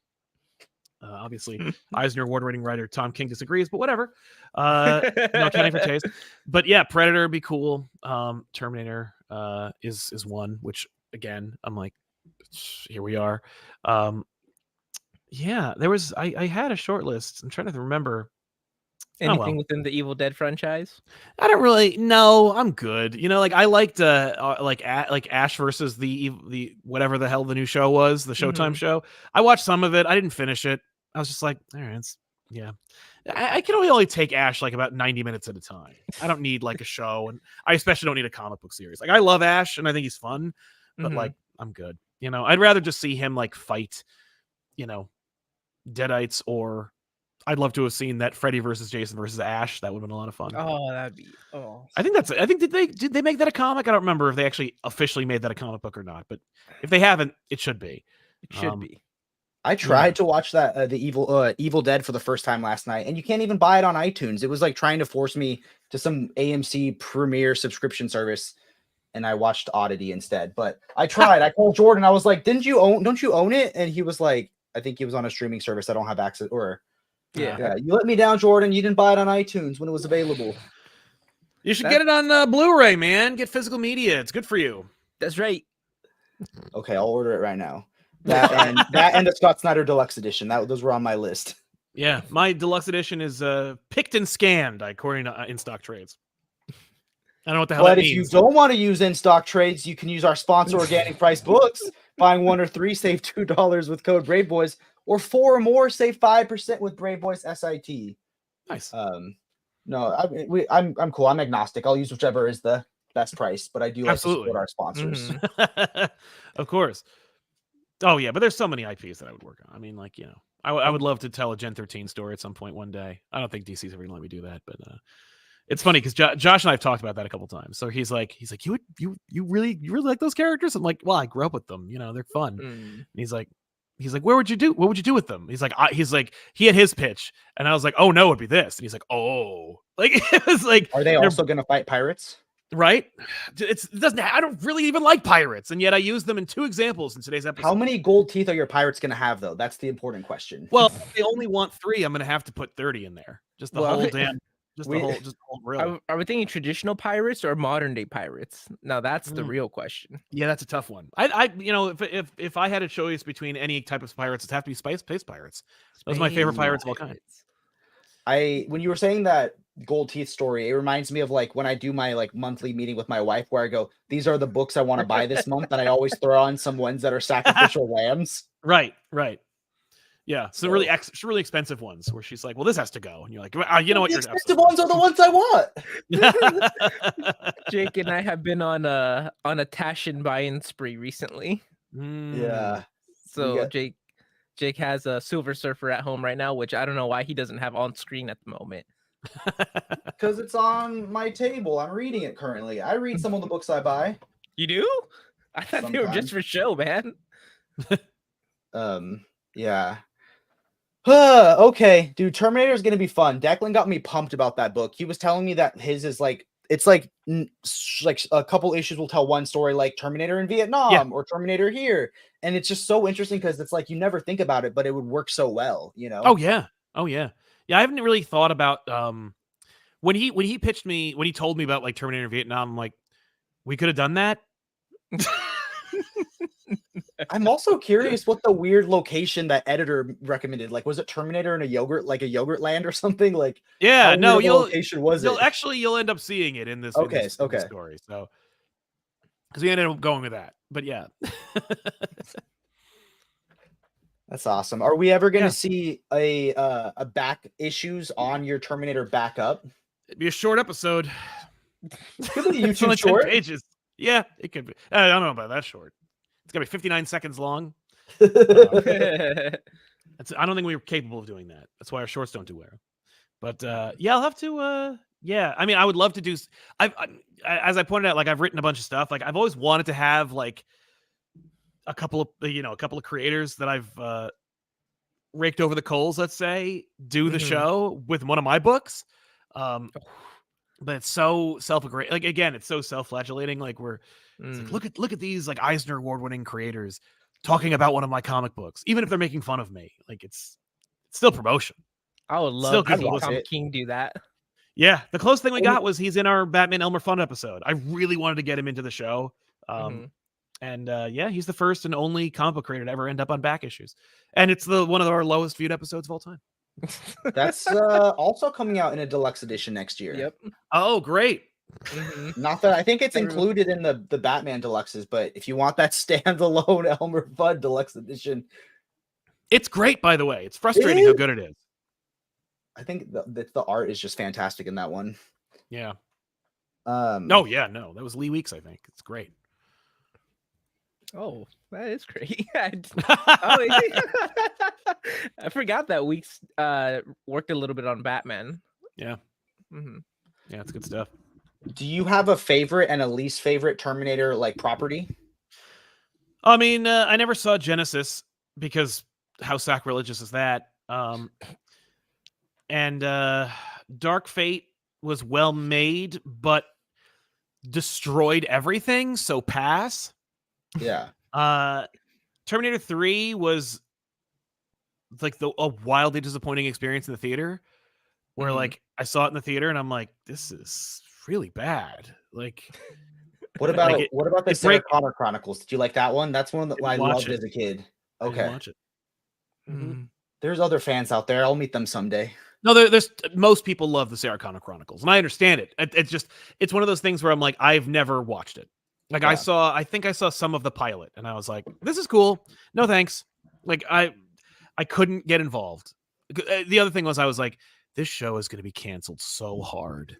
Obviously, Eisner Award-winning writer Tom King disagrees, but whatever. No accounting for taste. But yeah, Predator would be cool. Terminator is one, which again, I'm like, here we are. Yeah, there was I had a short list. I'm trying to remember. Anything within the Evil Dead franchise? I don't really know. I'm good. Like I liked like Ash versus the whatever the hell the new show was, the Showtime show. I watched some of it. I didn't finish it. I was just like, all right, yeah. I can only take Ash like about 90 minutes at a time. I don't need like a show, and I especially don't need a comic book series. Like I love Ash and I think he's fun, but like I'm good. I'd rather just see him like fight, Deadites, or I'd love to have seen that Freddy versus Jason versus Ash. That would have been a lot of fun. Oh, that'd be I think did they make that a comic? I don't remember if they actually officially made that a comic book or not, but if they haven't, it should be. It should be. I tried to watch that the Evil Dead for the first time last night, and you can't even buy it on iTunes. It was like trying to force me to some AMC Premiere subscription service and I watched Oddity instead. But I tried. I called Jordan. I was like, don't you own it? And he was like, I think he was on a streaming service I don't have access, or Yeah. you let me down, Jordan. You didn't buy it on iTunes when it was available. You should get it on Blu-ray, man. Get physical media. It's good for you. That's right. Okay, I'll order it right now. That and the Scott Snyder Deluxe Edition. Those were on my list. Yeah, my deluxe edition is picked and scanned according to in stock trades. I don't know what the hell But that if means. you don't want to use in stock trades, you can use our sponsor, Organic Price Books. Buying 1 or 3, save $2 with code Braveboys, or 4 or more, save 5% with Braveboyssit. Nice. No, I'm cool. I'm agnostic. I'll use whichever is the best price, but I do like to support our sponsors. Of course. Oh yeah, but there's so many IPs that I would work on. I mean, like, you know, I would love to tell a Gen 13 story at some point one day. I don't think DC's ever gonna let me do that, but it's funny because Josh and I have talked about that a couple times. So he's like, you really like those characters? I'm like, well, I grew up with them. You know, they're fun. And he's like, what would you do with them? He's like, he had his pitch, and I was like, oh no, it'd be this. And he's like, oh, like it was like, are they also gonna fight pirates? Right? I don't really even like pirates, and yet I use them in 2 examples in today's episode. How many gold teeth are your pirates gonna have, though? That's the important question. Well, if they only want 3, I'm gonna have to put 30 in there. Just the whole damn. Just the whole real. Are we thinking traditional pirates or modern day pirates? Now that's the real question. Yeah, that's a tough one. I you know, if I had a choice between any type of pirates, it'd have to be space pirates. Those are my favorite pirates of all kinds. When you were saying that gold teeth story, it reminds me of like when I do my like monthly meeting with my wife, where I go, these are the books I want to buy this month, and I always throw on some ones that are sacrificial lambs. Right. Yeah, so really expensive ones where she's like, "Well, this has to go," and you're like, "You know what? The expensive ones are the ones I want." Jake and I have been on a Tashin buying spree recently. Yeah. So Jake has a Silver Surfer at home right now, which I don't know why he doesn't have on screen at the moment. Because it's on my table. I'm reading it currently. I read some of the books I buy. You do? I thought they were just for show, man. Yeah. Okay, dude. Terminator is gonna be fun. Declan got me pumped about that book. He was telling me that his is like it's like a couple issues will tell one story, like Terminator in Vietnam or Terminator here, and it's just so interesting because it's like you never think about it, but it would work so well, you know? Oh yeah. I haven't really thought about when he pitched me, when he told me about like Terminator in Vietnam, I'm like, we could have done that. I'm also curious what the weird location that editor recommended. Like, was it Terminator in a yogurt land or something? Like, yeah, no, location was it? You'll end up seeing it in this. Okay. This story. So, because we ended up going with that, but yeah, that's awesome. Are we ever going to see a back issues on your Terminator backup? It'd be a short episode. Could be YouTube short. 10 pages. Yeah, it could be. I don't know about that short. It's gonna be 59 seconds long. I don't think we were capable of doing that. That's why our shorts don't do well. But yeah, I'll have to. Yeah, I mean, I would love to do. As I pointed out, like I've written a bunch of stuff. Like I've always wanted to have like a couple of creators that I've raked over the coals, let's say, do the show with one of my books. But it's so self-aggrandizing. Like again, it's so self-flagellating. Like it's like, look at these like Eisner Award-winning creators talking about one of my comic books, even if they're making fun of me. Like it's still promotion. I would love to see Tom King do that. Yeah, the closest thing we got was he's in our Batman Elmer Fudd episode. I really wanted to get him into the show. And yeah, he's the first and only comic book creator to ever end up on back issues. And it's one of our lowest viewed episodes of all time. That's also coming out in a deluxe edition next year. Yep. Oh, great. Not that I think it's included in the Batman deluxes, but if you want that standalone Elmer Fudd deluxe edition, it's great. By the way, it's frustrating how good it is. I think the art is just fantastic in that one. Yeah. No, that was Lee Weeks. I think it's great. Oh, that is great. I forgot that Weeks worked a little bit on Batman. Yeah. Yeah, it's good stuff. Do you have a favorite and a least favorite Terminator like property? I mean, I never saw Genesis because how sacrilegious is that? And Dark Fate was well made, but destroyed everything, so pass. Yeah. Terminator 3 was like a wildly disappointing experience in the theater, where like I saw it in the theater and I'm like, this is really bad. Like, What about the Sarah break. Connor Chronicles? Did you like that one? That's one that I Didn't watch loved it. as a kid. I didn't Okay. watch it. There's other fans out there. I'll meet them someday. No, there's most people love the Sarah Connor Chronicles, and I understand it. It's one of those things where I'm like, I've never watched it. Like Yeah. I think I saw some of the pilot, and I was like, this is cool. No thanks. Like I couldn't get involved. The other thing was I was like, this show is going to be canceled so hard.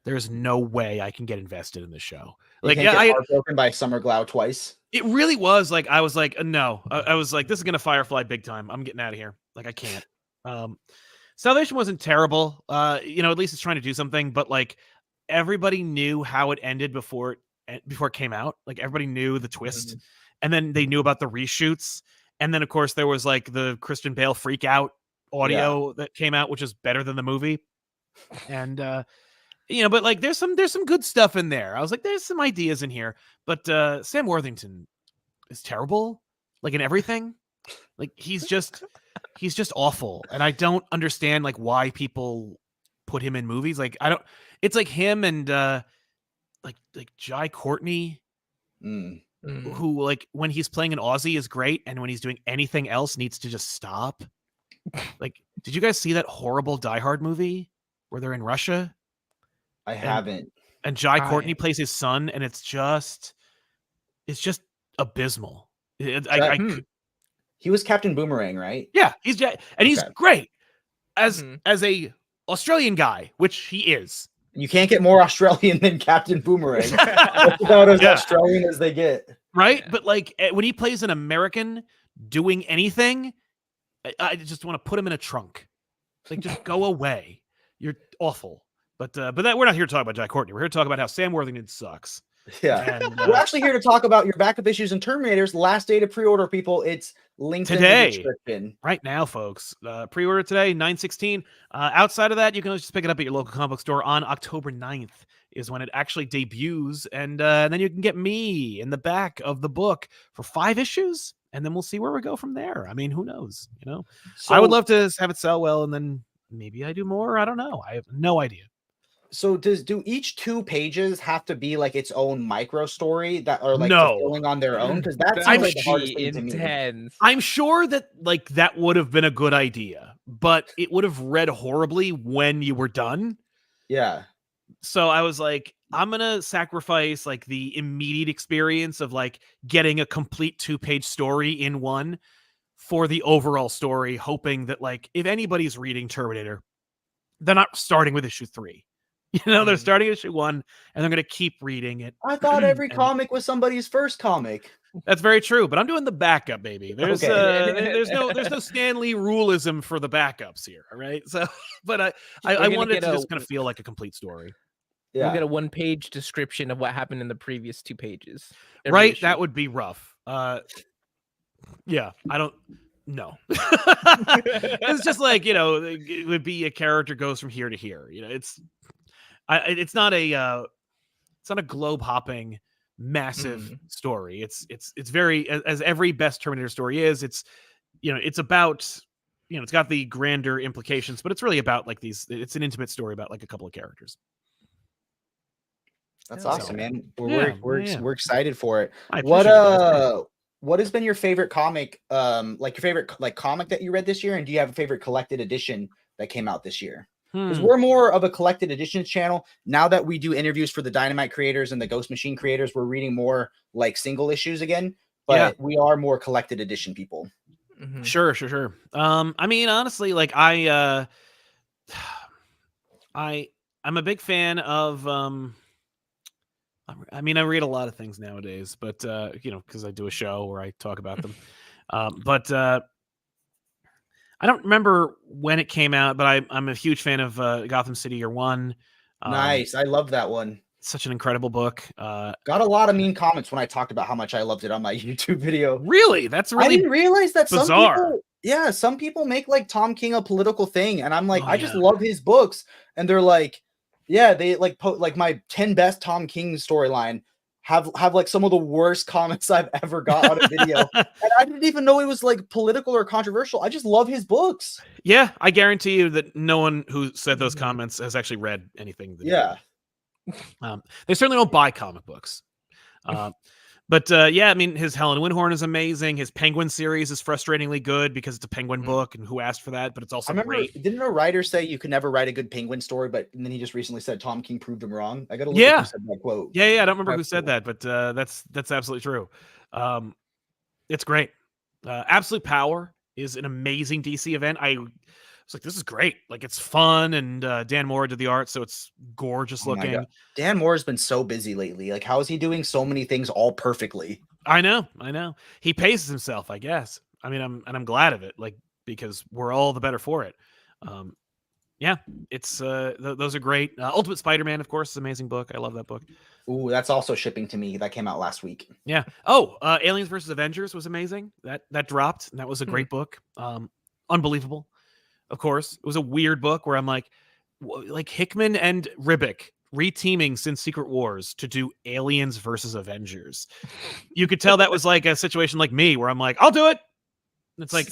There's no way I can get invested in this show. Like, yeah, I heartbroken by Summer Glau twice. It really was like I was like, no. I was like, this is gonna Firefly big time. I'm getting out of here. Like I can't. Salvation wasn't terrible. At least it's trying to do something. But like everybody knew how it ended before it came out. Like everybody knew the twist, and then they knew about the reshoots. And then of course there was like the Christian Bale freak out audio that came out, which is better than the movie. And but like there's some good stuff in there. I was like, there's some ideas in here, but Sam Worthington is terrible, like in everything. Like he's just awful, and I don't understand like why people put him in movies. Like I don't. It's like him and like Jai Courtney, who like when he's playing an Aussie is great, and when he's doing anything else needs to just stop. Like, did you guys see that horrible Die Hard movie where they're in Russia? I haven't. And Jai Courtney plays his son, and it's just abysmal. He was Captain Boomerang, right? Yeah, he's great as a Australian guy, which he is. You can't get more Australian than Captain Boomerang. That's about as Australian as they get, right? Yeah. But like when he plays an American doing anything, I just want to put him in a trunk. Like, just go away. You're awful. But that we're not here to talk about Jai Courtney. We're here to talk about how Sam Worthington sucks. Yeah. And, we're actually here to talk about your backup issues and Terminators. Last day to pre-order, people. It's linked today, in the description. Right now, folks. Pre-order today, 9/16. Outside of that, you can just pick it up at your local comic book store on October 9th is when it actually debuts. And then you can get me in the back of the book for 5 issues. And then we'll see where we go from there. I mean, who knows? So, I would love to have it sell well, and then maybe I do more. I don't know. I have no idea. So do each 2 pages have to be like its own micro story that are like fulfilling on their own? Because that's like the hardest thing to me. I'm sure that like that would have been a good idea, but it would have read horribly when you were done. Yeah. So I was like, I'm gonna sacrifice like the immediate experience of like getting a complete 2-page story in one for the overall story, hoping that like if anybody's reading Terminator, they're not starting with issue 3. They're starting issue 1 and they're going to keep reading it. I thought every comic was somebody's first comic. That's very true, but I'm doing the backup, baby. There's there's no Stan Lee ruleism for the backups here, all right? So, but I wanted it to just kind of feel like a complete story. Yeah. We'll get a 1-page description of what happened in the previous 2 pages. Right? Issue. That would be rough. Yeah, I don't know. It's just like, it would be a character goes from here to here. It's not a globe hopping massive story. It's very as every best Terminator story is. It's about it's got the grander implications, but it's really about like it's an intimate story about like a couple of characers. That's awesome, man. We're excited for it. What has been your favorite comic? Like your favorite like comic that you read this year, and do you have a favorite collected edition that came out this year? Because we're more of a collected editions channel now that we do interviews for the Dynamite creators and the Ghost Machine creators. We're reading more like single issues again, but we are more collected edition people. Sure. I mean, honestly, like I'm a big fan of I mean, I read a lot of things nowadays, but because I do a show where I talk about them. But I don't remember when it came out, but I'm a huge fan of Gotham City Year One. Nice. I love that one. Such an incredible book. Got a lot of mean comments when I talked about how much I loved it on my YouTube video. Really? That's really I didn't realize that bizarre. Some people make like Tom King a political thing, and I'm like, I just love his books, and they're like, Yeah, they like like my 10 best Tom King storyline have like some of the worst comments I've ever got on a video. And I didn't even know it was like political or controversial. I just love his books. Yeah, I guarantee you that no one who said those comments has actually read anything. Yeah. They certainly don't buy comic books. But yeah, I mean, his Helen Windhorn is amazing. His Penguin series is frustratingly good because it's a Penguin book, and who asked for that? But it's also great. Didn't a writer say you could never write a good Penguin story? But and then he just recently said Tom King proved him wrong. I gotta look at who said that quote. Yeah, I don't remember who said that, but that's absolutely true. It's great. Absolute Power is an amazing DC event. I was like, this is great. Like, it's fun, and Dan Moore did the art, so it's gorgeous looking. Dan Moore has been so busy lately. Like, how is he doing so many things all perfectly? I know. He paces himself, I guess. I mean, I'm glad of it, like, because we're all the better for it. Yeah, it's those are great. Ultimate Spider-Man, of course, is an amazing book. I love that book. Ooh, that's also shipping to me. That came out last week. Yeah. Oh, Aliens versus Avengers was amazing. That dropped, and that was a great book. Unbelievable. Of course, it was a weird book where I'm like Hickman and Ribic reteaming since Secret Wars to do Aliens versus Avengers. You could tell that was like a situation like me where I'm like, I'll do it. And it's like,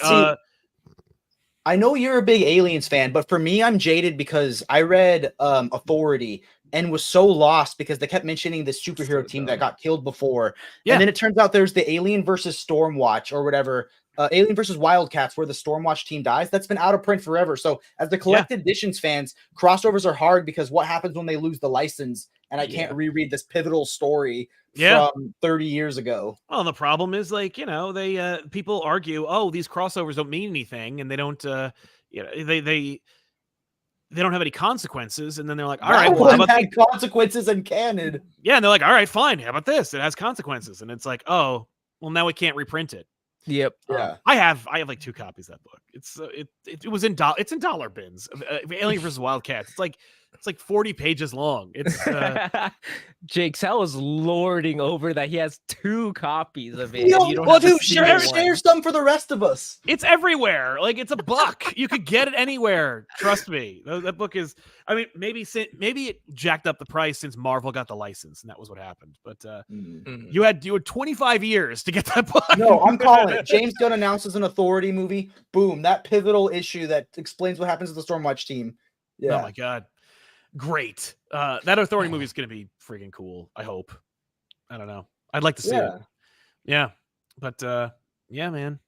I know you're a big Aliens fan, but for me, I'm jaded because I read Authority and was so lost because they kept mentioning this superhero team that got killed before. Yeah. And then it turns out there's the Alien versus Stormwatch or whatever. Alien versus Wildcats, where the Stormwatch team dies. That's been out of print forever. So as the collected editions fans, crossovers are hard because what happens when they lose the license and I can't reread this pivotal story from 30 years ago? Well, the problem is, like, they people argue, oh, these crossovers don't mean anything, and they don't they don't have any consequences, and then they're like, all right, well, how about had consequences in canon? Yeah, and they're like, all right, fine, how about this? It has consequences, and it's like, oh, well, now we can't reprint it. Yep. Yeah. I have like 2 copies of that book. It was in dollar bins. Alien versus Wildcats. It's like 40 pages long. It's Jake Sal is lording over that he has 2 copies of it. Share some for the rest of us. It's everywhere. Like, it's a buck. You could get it anywhere. Trust me. That book is. I mean, maybe it jacked up the price since Marvel got the license, and that was what happened. But you had 25 years to get that book. No, I'm calling it. James Gunn announces an Authority movie. Boom! That pivotal issue that explains what happens to the Stormwatch team. Yeah. Oh my god. Great. That Authority movie is going to be freaking cool. I hope. I don't know. I'd like to see it. Yeah. But yeah, man.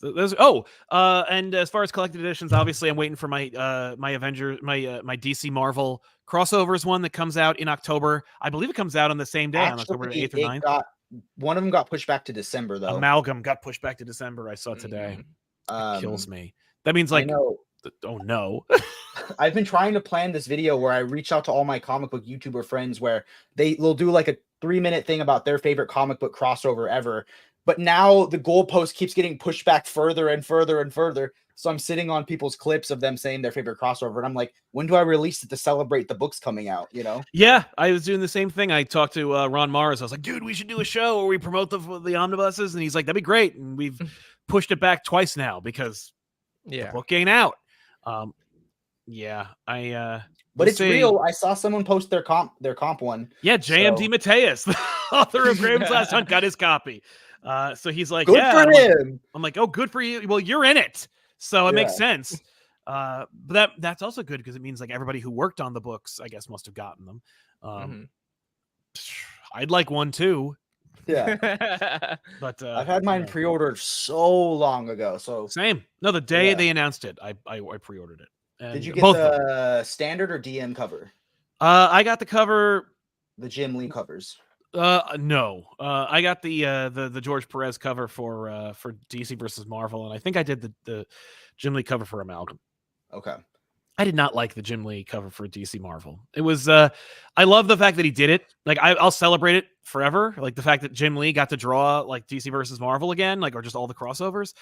Those. Oh, and as far as collected editions, obviously, I'm waiting for my my Avengers, my DC Marvel crossovers one that comes out in October. I believe it comes out on the same day, on October 8th or 9th. One of them got pushed back to December, though. Amalgam got pushed back to December. I saw today. It kills me. That means, like, oh no. I've been trying to plan this video where I reach out to all my comic book YouTuber friends where they'll do like a 3-minute thing about their favorite comic book crossover ever. But now the goalpost keeps getting pushed back further and further and further. So I'm sitting on people's clips of them saying their favorite crossover. And I'm like, when do I release it to celebrate the books coming out? Yeah, I was doing the same thing. I talked to Ron Mars. I was like, dude, we should do a show where we promote the omnibuses. And he's like, that'd be great. And we've pushed it back twice now because the book ain't out. But it's real. I saw someone post their comp one. Yeah, JMD Mateus, the author of Graham's Last Hunt, got his copy. So he's like, good for him. I'm like, oh, good for you. Well, you're in it, so it makes sense. But that's also good because it means like everybody who worked on the books, I guess, must have gotten them. I'd like one too. Yeah, but I've had mine pre-ordered so long ago. So same. No, the day they announced it, I pre-ordered it. And did you get the standard or DM cover? I got the cover. The Jim Lee covers. No. I got the George Perez cover for DC versus Marvel, and I think I did the Jim Lee cover for Amalgam. Okay. I did not like the Jim Lee cover for DC Marvel. It was I love the fact that he did it. Like I'll celebrate it forever. Like the fact that Jim Lee got to draw like DC versus Marvel again, like, or just all the crossovers.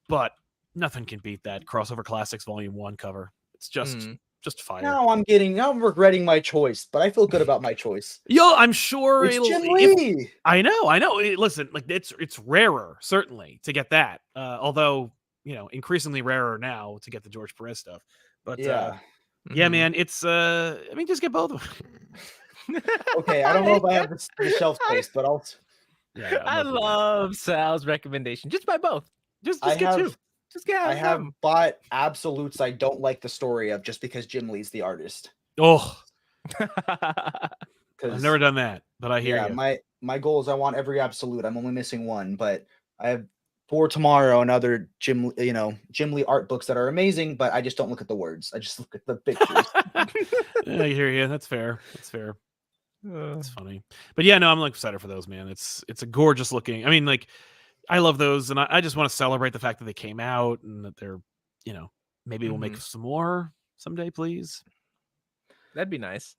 But nothing can beat that Crossover Classics Volume 1 cover. It's just fire. Now I'm regretting my choice, but I feel good about my choice. Yo, I'm sure it's Jim Lee. I know. Listen, like it's rarer certainly to get that. Although, increasingly rarer now to get the George Perez stuff. But Yeah, Mhm. man, it's I mean, just get both of them. Okay, I don't know if I have the shelf space, but I'll. Yeah, I both of them. love Sal's recommendation. Just buy both. Just I get two. have Just get I have some. bought absolutes I don't like the story of just because Jim Lee's the artist. Oh, I've Because never done that, but I hear yeah, you. my goal is I want every absolute. I'm only missing one, but I have for tomorrow another Jim Lee art books that are amazing, but I just don't look at the words. I just look at the pictures. Yeah, I hear you. That's fair. That's fair. Uh, It's funny, but yeah, no, I'm like excited for those, man. It's a gorgeous looking. I mean, like, I love those, and I just want to celebrate the fact that they came out and that they're, maybe we'll make some more someday, please. That'd be nice.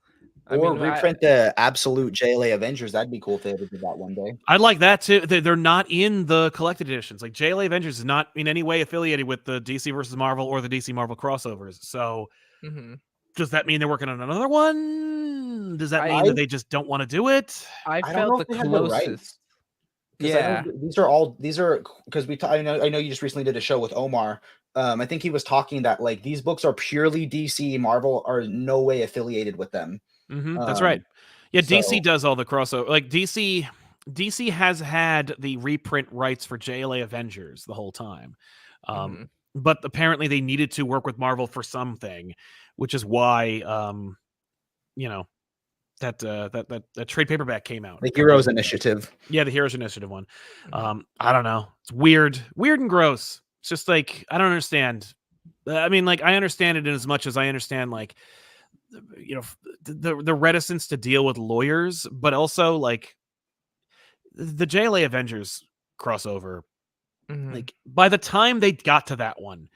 Or reprint the absolute JLA Avengers. That'd be cool if they ever did that one day. I'd like that too. They're not in the collected editions. Like JLA Avengers is not in any way affiliated with the DC versus Marvel or the DC Marvel crossovers. So does that mean they're working on another one? Does that mean that they just don't want to do it? I don't felt know the if they had the rights. closest. 'Cause Yeah. these are because I know you just recently did a show with Omar. I think he was talking that like these books are purely DC. Marvel are no way affiliated with them. That's right. Yeah, DC so- does all the crossover. Like DC has had the reprint rights for JLA Avengers the whole time. But apparently they needed to work with Marvel for something, which is why that trade paperback came out. The Heroes Initiative. Yeah, the Heroes Initiative one. I don't know. It's weird and gross. It's just like I don't understand. I mean, like I understand it in as much as I understand like the reticence to deal with lawyers, but also like the JLA Avengers crossover. Like by the time they got to that one,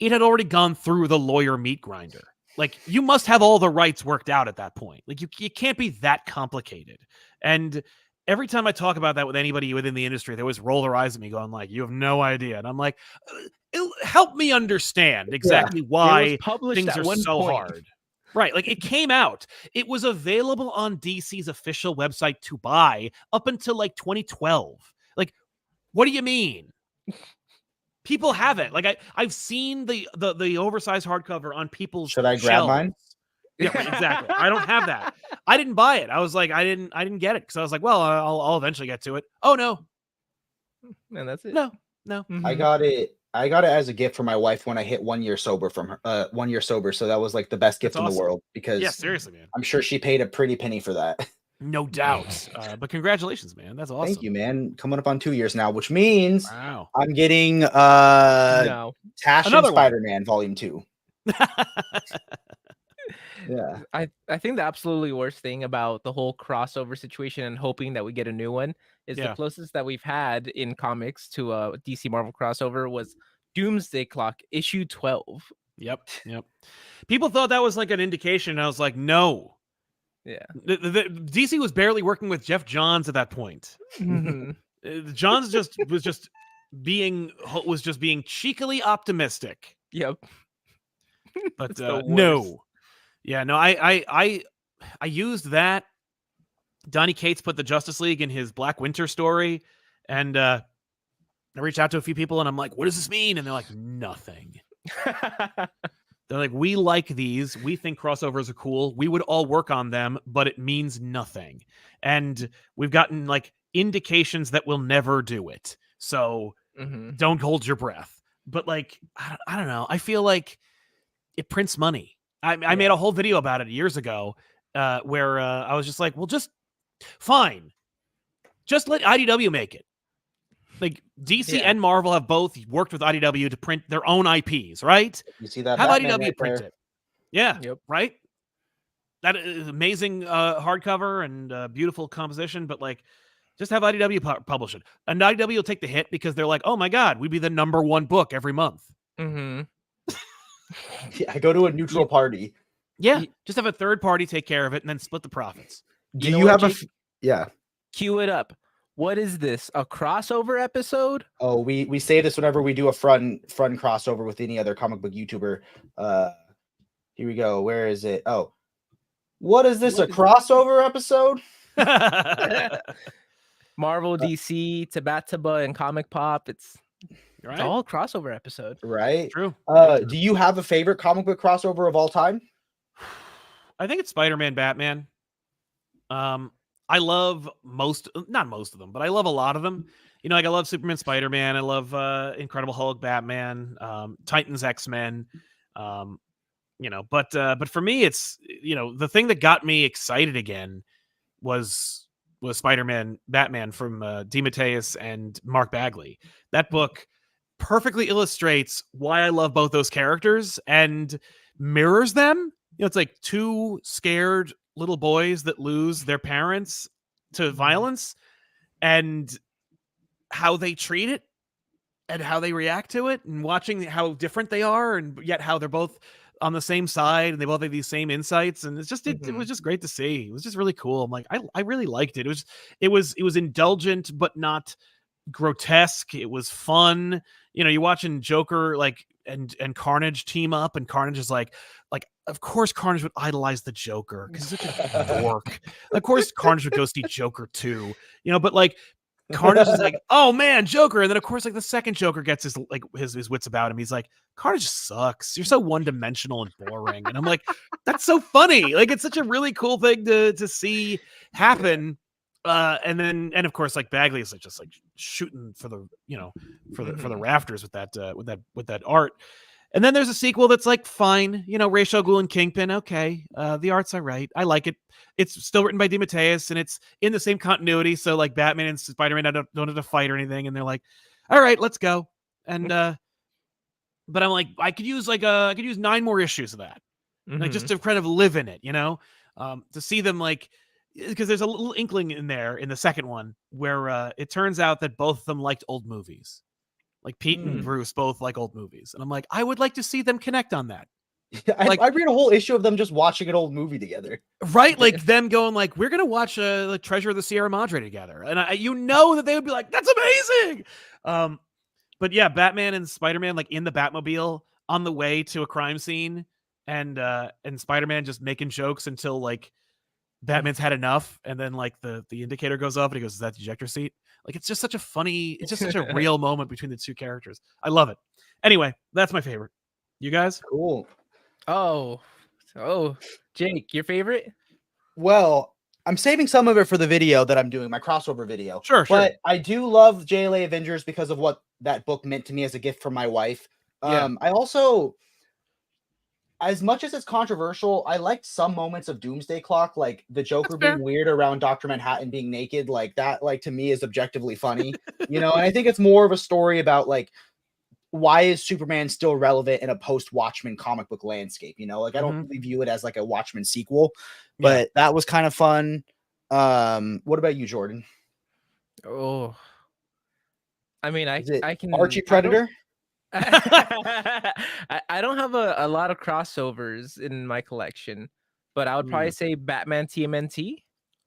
it had already gone through the lawyer meat grinder. Like you must have all the rights worked out at that point. Like you can't be that complicated. And every time I talk about that with anybody within the industry, they always roll their eyes at me going like, you have no idea. And I'm like, help me understand exactly why things are so hard. Right. Like it came out. It was available on DC's official website to buy up until like 2012. Like, what do you mean? People have it. Like I've seen the oversized hardcover on people's Should I grab shelves. mine? Yeah, exactly. I don't have that. I didn't buy it. I was like, I didn't get it because I was like, well, I'll eventually get to it. Oh no, and that's it. No. I got it as a gift for my wife when I hit 1 year sober from her. 1 year sober, so that was like the best gift in the world because yeah, seriously, man. I'm sure she paid a pretty penny for that. No doubt. But congratulations, man. That's awesome. Thank you, man. Coming up on 2 years now, which means wow. I'm getting No. Tash and Another one. Spider-Man Volume 2. Yeah. I think the absolutely worst thing about the whole crossover situation and hoping that we get a new one is the closest that we've had in comics to a DC Marvel crossover was Doomsday Clock issue 12. Yep. People thought that was like an indication. And I was like, no. Yeah. The DC was barely working with Jeff Johns at that point. Johns was just being cheekily optimistic. Yep. But no. Yeah, no, I used that. Donny Cates put the Justice League in his Black Winter story, and I reached out to a few people, and I'm like, what does this mean? And they're like, nothing. They're like, we like these. We think crossovers are cool. We would all work on them, but it means nothing. And we've gotten like indications that we'll never do it. So don't hold your breath. But like, I don't know. I feel like it prints money. I made a whole video about it years ago where I was just like, well, just fine. Just let IDW make it. Like DC and Marvel have both worked with IDW to print their own IPs, right? You see that? Have Batman IDW right print there? it. Yeah. Yep. Right? That is amazing hardcover and beautiful composition, but like just have IDW publish it. And IDW will take the hit because they're like, oh my God, we'd be the #1 book every month. Yeah, I go to a neutral party. Yeah. Just have a third party take care of it and then split the profits. Do you have yeah. Cue it up. What is this? A crossover episode? Oh, we say this whenever we do a front crossover with any other comic book YouTuber. Here we go. Where is it? Oh, what is this? A crossover episode? Marvel, DC, Tabataba, and ComicPop. It's all a crossover episode. Right? True. Do you have a favorite comic book crossover of all time? I think it's Spider-Man, Batman. I love not most of them, but I love a lot of them. You know, like I love Superman, Spider-Man. I love Incredible Hulk, Batman, Titans, X-Men. You know, but for me, it's, you know, the thing that got me excited again was Spider-Man, Batman from DeMatteis and Mark Bagley. That book perfectly illustrates why I love both those characters and mirrors them. You know, it's like two scared little boys that lose their parents to violence, and how they treat it and how they react to it, and watching how different they are, and yet how they're both on the same side and they both have these same insights. And it's just, it was just great to see. It was just really cool. I'm like, I really liked it. It was indulgent, but not grotesque. It was fun. You know, you're watching Joker and Carnage team up, and Carnage is like of course Carnage would idolize the Joker because he's such a dork. Of course Carnage would go see Joker too, you know, but like Carnage is like, oh man, Joker. And then of course, like the second Joker gets his wits about him, he's like, Carnage sucks. You're so one-dimensional and boring. And I'm like, that's so funny. Like, it's such a really cool thing to see happen. And of course, like Bagley is like just like shooting for the, you know, for the rafters with that art. And then there's a sequel that's like fine, you know, Ra's al Ghul and Kingpin. Okay, the art's all right. I like it. It's still written by DeMatteis, and it's in the same continuity. So like Batman and Spider-Man don't have to fight or anything, and they're like, all right, let's go. And but I'm like, I could use 9 more issues of that, like just to kind of live in it, you know, to see them like. Because there's a little inkling in there in the second one where it turns out that both of them liked old movies. Like Pete and Bruce both like old movies. And I'm like, I would like to see them connect on that. I read a whole issue of them just watching an old movie together. Right? Like them going like, we're going to watch like Treasure of the Sierra Madre together. And you know that they would be like, that's amazing. But yeah, Batman and Spider-Man like in the Batmobile on the way to a crime scene, and Spider-Man just making jokes until like Batman's had enough, and then like the indicator goes up and he goes, is that the ejector seat? Like, it's just such a real moment between the two characters. I love it. Anyway, that's my favorite. You guys? Cool. Oh, Jake, your favorite? Well, I'm saving some of it for the video that I'm doing, my crossover video. Sure. But I do love JLA Avengers because of what that book meant to me as a gift from my wife. Yeah. I also, as much as it's controversial, I liked some moments of Doomsday Clock, like the Joker being weird around Dr. Manhattan being naked. Like that, like to me is objectively funny, you know. And I think it's more of a story about like, why is Superman still relevant in a post-Watchmen comic book landscape? You know, like I don't really view it as like a Watchmen sequel, but that was kind of fun. What about you, Jordan? Oh, I mean, I can Archie Predator. I don't have a lot of crossovers in my collection, but I would probably say Batman TMNT.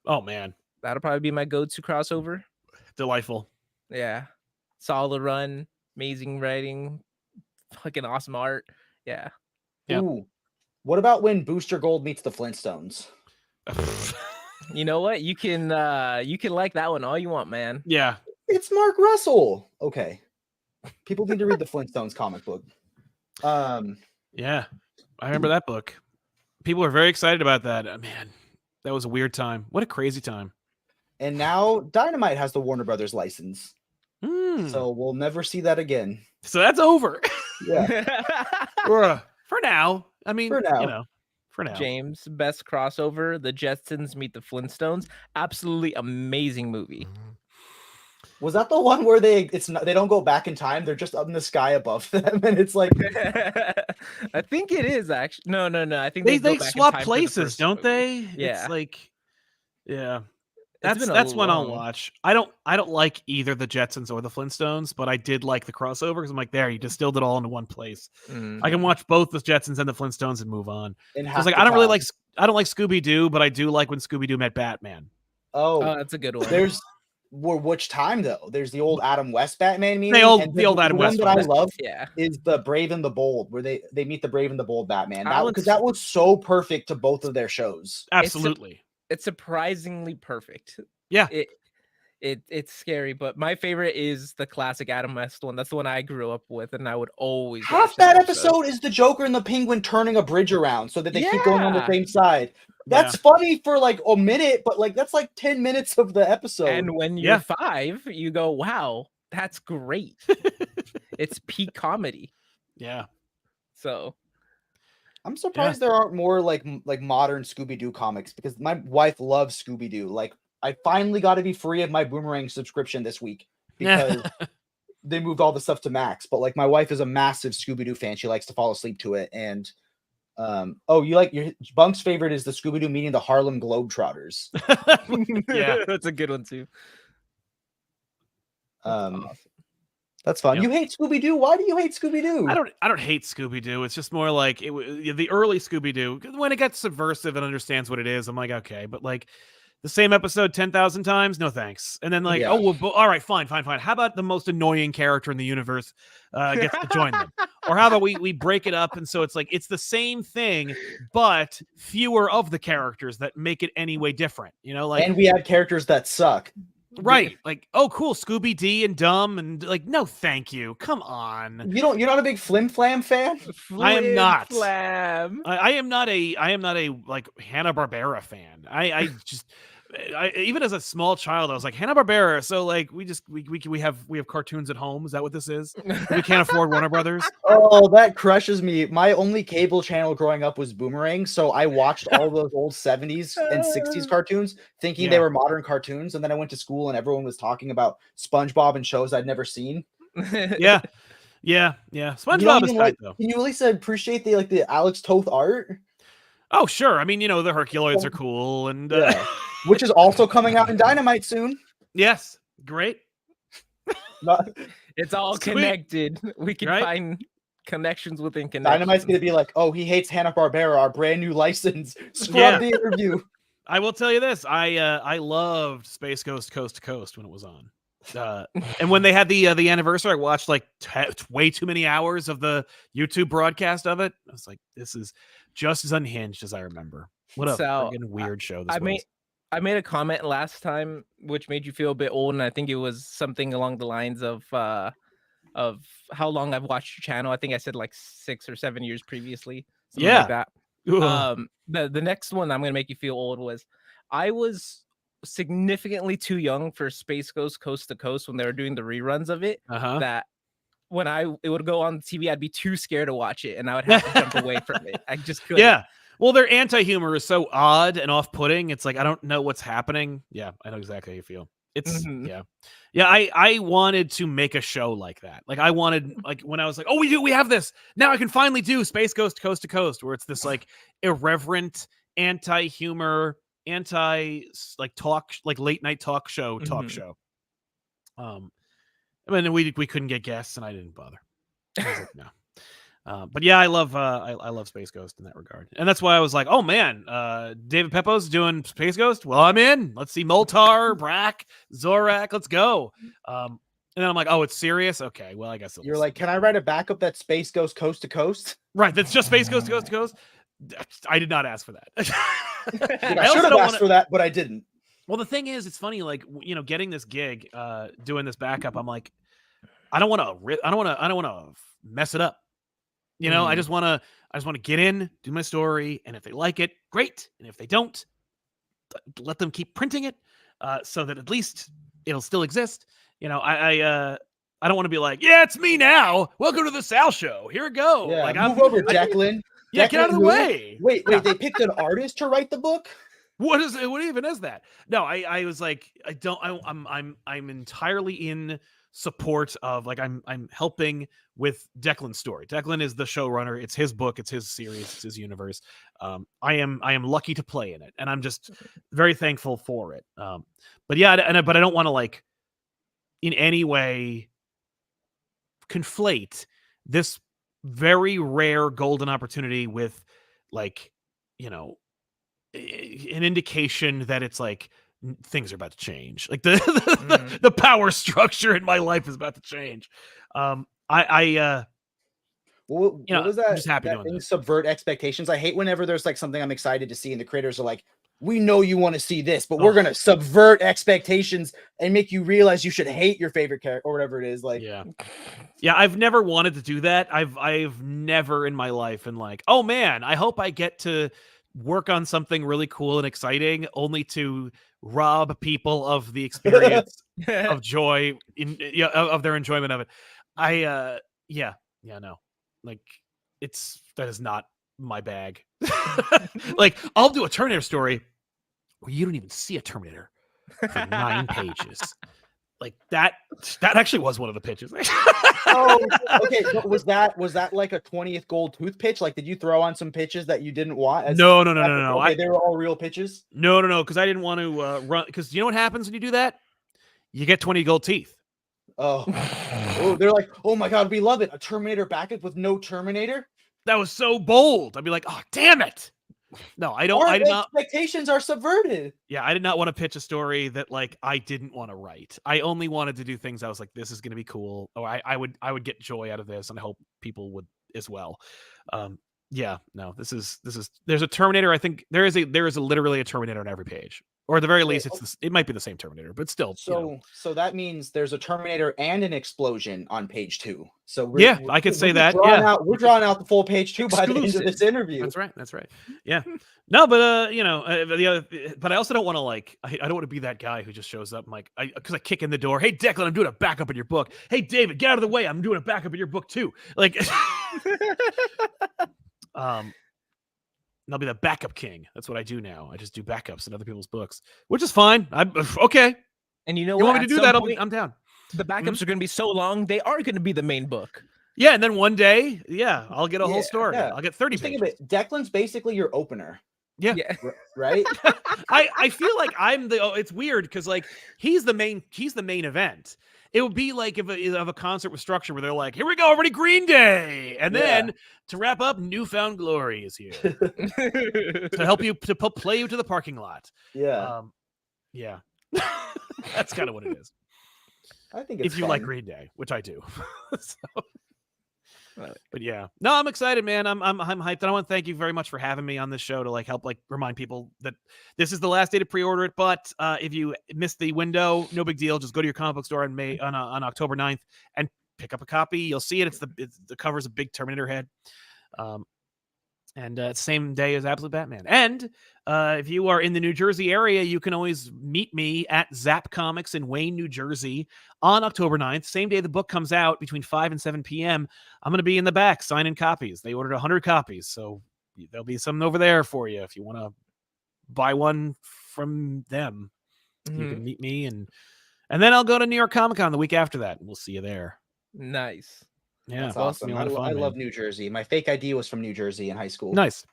Oh man, that'll probably be my go-to crossover. Delightful. Yeah, solid run, amazing writing, fucking awesome art. Yeah. Ooh, what about when Booster Gold meets the Flintstones? You know what? You can like that one all you want, man. Yeah, it's Mark Russell. Okay. People need to read the Flintstones comic book. Yeah, I remember that book. People are very excited about that. Man, that was a weird time. What a crazy time. And now Dynamite has the Warner Brothers license. So we'll never see that again. So that's over. Yeah. For now. I mean, for now. James, best crossover, the Jetsons meet the Flintstones. Absolutely amazing movie. Was that the one where they don't go back in time? They're just up in the sky above them, and it's like I think it is actually no. I think they swap places, don't they? Yeah, it's like that's one I'll watch. I don't like either the Jetsons or the Flintstones, but I did like the crossover because I'm like, there, you distilled it all into one place. I can watch both the Jetsons and the Flintstones and move on. It's like I don't like Scooby Doo, but I do like when Scooby Doo met Batman. Oh, that's a good one. There's which time though? There's the old Adam West Batman meeting. The old Adam West one that I love is the Brave and the Bold, where they meet the Brave and the Bold Batman. That was so perfect to both of their shows. Absolutely. It's surprisingly perfect. Yeah. It's scary, but my favorite is the classic Adam West one. That's the one I grew up with, and I would always Half watch that episode is the Joker and the Penguin turning a bridge around so that they keep going on the same side. That's funny for like a minute, but like that's like 10 minutes of the episode. And when you're 5, you go, "Wow, that's great." It's peak comedy. Yeah. So I'm surprised there aren't more like modern Scooby-Doo comics, because my wife loves Scooby-Doo. Like, I finally got to be free of my Boomerang subscription this week because they moved all the stuff to Max. But like, my wife is a massive Scooby-Doo fan. She likes to fall asleep to it. And you like your Bunk's favorite is the Scooby-Doo meeting the Harlem Globetrotters. yeah, that's a good one too. Awesome. That's fun. You hate Scooby-Doo? Why do you hate Scooby-Doo? I don't hate Scooby-Doo. It's just more like the early Scooby-Doo. When it gets subversive and understands what it is, I'm like, okay. But like the same episode 10,000 times, no thanks. And then like, oh, well, all right, fine. How about the most annoying character in the universe gets to join them? Or how about we break it up, and so it's like it's the same thing, but fewer of the characters that make it any way different. You know, like, and we have characters that suck. Right, like, oh cool, Scooby D and Dumb, and like, no thank you, come on. You're not a big Flim Flam fan? I am not. Flam. I am not a like Hanna-Barbera fan. I just even as a small child, I was like, Hanna-Barbera, so like we have cartoons at home. Is that what this is? We can't afford Warner Brothers. Oh, that crushes me. My only cable channel growing up was Boomerang, so I watched all those old 70s and 60s cartoons thinking they were modern cartoons, and then I went to school and everyone was talking about SpongeBob and shows I'd never seen. Yeah. SpongeBob is tight though. Can you at least appreciate the Alex Toth art? Oh, sure. I mean, the Herculoids are cool, and which is also coming out in Dynamite soon. Yes, great. It's all connected. We can find connections within connections. Dynamite's going to be like, oh, he hates Hanna-Barbera, our brand new license. Scrub the interview. I will tell you this. I loved Space Ghost Coast to Coast when it was on. And when they had the anniversary, I watched like way too many hours of the YouTube broadcast of it. I was like, this is just as unhinged as I remember. What a freaking weird show this was. I made a comment last time which made you feel a bit old, and I think it was something along the lines of how long I've watched your channel. I think I said like 6 or 7 years previously. Like that. The next one I'm gonna make you feel old was I was significantly too young for Space Ghost Coast to Coast when they were doing the reruns of it. That when it would go on TV, I'd be too scared to watch it, and I would have to jump away from it. I just couldn't. Yeah. Well, their anti-humor is so odd and off-putting. It's like, I don't know what's happening. Yeah, I know exactly how you feel. It's I wanted to make a show like that. Like, I wanted, like, when I was like, oh, we have this now, I can finally do Space Ghost Coast to Coast, where it's this like irreverent anti-humor, like talk, like late night talk show. I mean, we couldn't get guests, and I didn't bother. I was like, no. But yeah, I love Space Ghost in that regard, and that's why I was like, oh man, David Peppo's doing Space Ghost. Well, I'm in. Let's see Moltar, Brack, Zorak. Let's go. And then I'm like, oh, it's serious. Okay, well, I guess you're like, can I write a backup that Space Ghost Coast to Coast? Right, that's just Space Ghost Coast to Coast. I did not ask for that. I should have asked for that, but I didn't. Well, the thing is, it's funny, like, getting this gig, doing this backup. I'm like, I don't want to mess it up. I just want to get in, do my story, and if they like it, great. And if they don't, let them keep printing it, so that at least it'll still exist. I don't want to be like, yeah, it's me now. Welcome to the Sal Show. Here we go. Yeah, like, move over, Declan. Yeah, get out of the way. Wait, they picked an artist to write the book? What even is that? No, I was like, I'm entirely in support of, like, I'm helping with Declan's story. Declan is the showrunner. It's his book, it's his series, it's his universe. I am lucky to play in it, and I'm just very thankful for it. But yeah, but I don't want to, like, in any way conflate this very rare golden opportunity with, like, an indication that it's like things are about to change. Like the power structure in my life is about to change. What was that? I'm just happy that doing this. Subvert expectations. I hate whenever there's like something I'm excited to see and the creators are like, we know you want to see this, but we're gonna subvert expectations and make you realize you should hate your favorite character or whatever it is. Like, yeah, I've never wanted to do that. I've never in my life been like, oh man, I hope I get to work on something really cool and exciting, only to rob people of the experience of joy of their enjoyment of it. No, like that is not my bag. Like, I'll do a Terminator story where you don't even see a Terminator for 9 pages. Like that actually was one of the pitches. oh, okay. But was that like a 20th gold tooth pitch? Like, did you throw on some pitches that you didn't want? No. Okay, they were all real pitches. No, because I didn't want to run. Because you know what happens when you do that? You get 20 gold teeth. Oh, they're like, oh my god, we love it. A Terminator backup with no Terminator. That was so bold. I'd be like, oh damn it. No, I don't. Our expectations are subverted. Yeah, I did not want to pitch a story that like I didn't want to write. I only wanted to do things I was like, this is going to be cool. Oh, I would get joy out of this, and I hope people would as well. No, this is. There's a Terminator. I think there is literally a Terminator on every page, or at the very least, it might be the same Terminator, but still. So that means there's a Terminator and an explosion on page 2. So I could say that. We're drawing out the full page 2 by the end of this interview. That's right. Yeah. No, but but I also don't want to like. I don't want to be that guy who just shows up and like, because I kick in the door. Hey, Declan, I'm doing a backup in your book. Hey, David, get out of the way. I'm doing a backup in your book too. Like. I'll be the backup king. That's what I do now. I just do backups in other people's books, which is fine. I'm okay. And you know, you want me to do that? I'm down. The backups are going to be so long; they are going to be the main book. Yeah, and then one day, I'll get a whole story. Yeah. I'll get 30 pages. Think of it. Declan's basically your opener. Yeah. Right. I feel like I'm it's weird because like he's the main event. It would be like if a concert with structure where they're like, here we go, everybody, Green Day. And then to wrap up, Newfound Glory is here to help you, to play you to the parking lot. Yeah. That's kind of what it is. I think it's if you like Green Day, which I do. But yeah, no, I'm excited, man. I'm hyped. And I want to thank you very much for having me on this show to like help like remind people that this is the last day to pre-order it. But if you missed the window, no big deal. Just go to your comic book store on October 9th and pick up a copy. You'll see it. It's the cover's a big Terminator head. And same day as Absolute Batman. And if you are in the New Jersey area, you can always meet me at Zap Comics in Wayne, New Jersey on October 9th. Same day the book comes out between 5 and 7 p.m. I'm going to be in the back signing copies. They ordered 100 copies, so there'll be something over there for you if you want to buy one from them. You can meet me, and then I'll go to New York Comic Con the week after that, and we'll see you there. Nice. Yeah, that's awesome. I love New Jersey. My fake ID was from New Jersy in high school. Nice.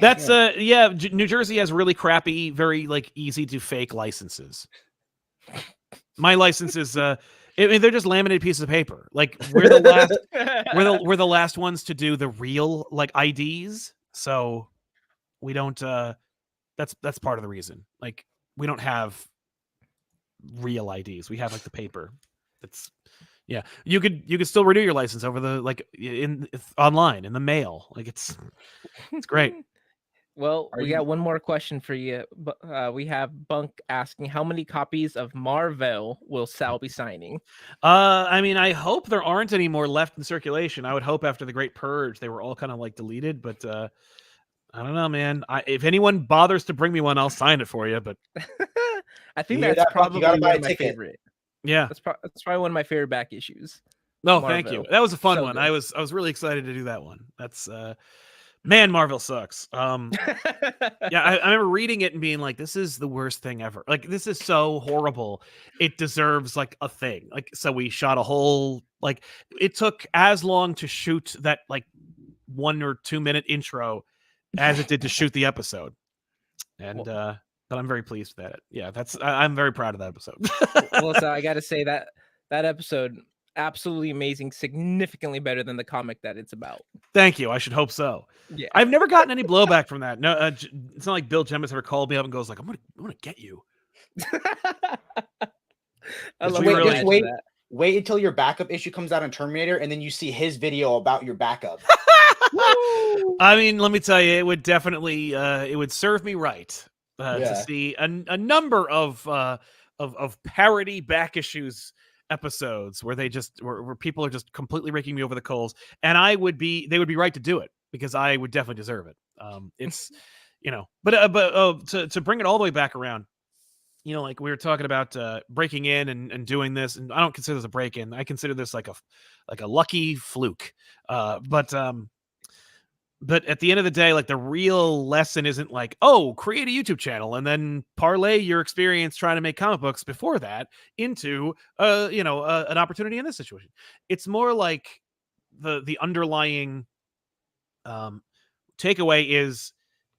That's New Jersey has really crappy, very like easy to fake licenses. My license is they're just laminated pieces of paper. Like we're the last we're the last ones to do the real like IDs. So we don't that's part of the reason. Like we don't have real IDs. We have like the paper. That's yeah, you could still renew your license over the online in the mail. Like it's great. Well, we got one more question for you. We have Bunk asking, how many copies of Marvel will Sal be signing? I mean, I hope there aren't any more left in circulation. I would hope after the Great Purge they were all kind of like deleted, but I don't know, man. If anyone bothers to bring me one, I'll sign it for you. But I think that's probably one of my favorite. Yeah, that's probably one of my favorite back issues. No, Thank you. That was a fun one. Good. I was really excited to do that one. That's man, Marvel sucks. Yeah, I remember reading it and being like, this is the worst thing ever. Like, this is so horrible. It deserves like a thing. Like, so we shot a whole like it took as long to shoot that like 1 or 2 minute intro as it did to shoot the episode. And but I'm very pleased with that. Yeah, I'm very proud of that episode. Well, so I got to say that episode absolutely amazing, significantly better than the comic that it's about. Thank you. I should hope so. Yeah, I've never gotten any blowback from that. No, it's not like Bill Jemas ever called me up and goes like, "I'm gonna get you." Wait until your backup issue comes out on Terminator, and then you see his video about your backup. I mean, let me tell you, it would definitely it would serve me right. to see a number of parody back issues episodes where they just where people are just completely raking me over the coals, and they would be right to do it because I would definitely deserve it. It's but to bring it all the way back around, like we were talking about breaking in and doing this, and I don't consider this a break-in. I consider this like a lucky fluke. But at the end of the day, like the real lesson isn't like, oh, create a YouTube channel and then parlay your experience trying to make comic books before that into an opportunity in this situation. It's more like the underlying takeaway is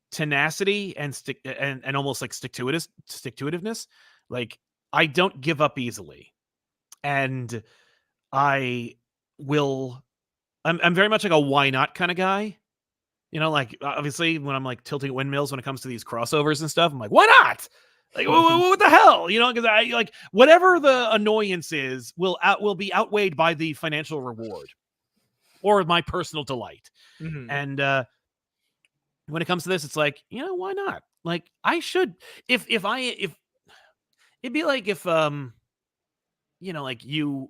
tenacity and and almost like stick-to-itiveness. Like I don't give up easily, and I'm very much like a why not kind of guy. Like obviously when I'm like tilting at windmills when it comes to these crossovers and stuff, I'm like, why not? Like what the hell? Because I like whatever the annoyance is will be outweighed by the financial reward or my personal delight. And when it comes to this, it's like, why not? Like I should if it'd be like if like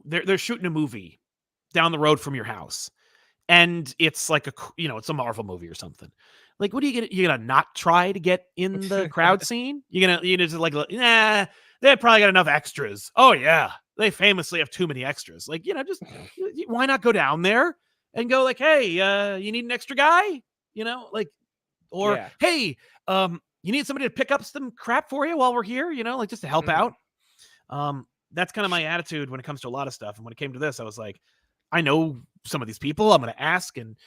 they're shooting a movie down the road from your house. And it's like it's a Marvel movie or something. Like, what are you gonna not try to get in the crowd scene? You're gonna just like, nah, they probably got enough extras. Oh yeah, they famously have too many extras. Like, just why not go down there and go like, hey, you need an extra guy? Hey, you need somebody to pick up some crap for you while we're here? Like just to help out. That's kind of my attitude when it comes to a lot of stuff. And when it came to this, I was like, I know some of these people. I'm going to ask, and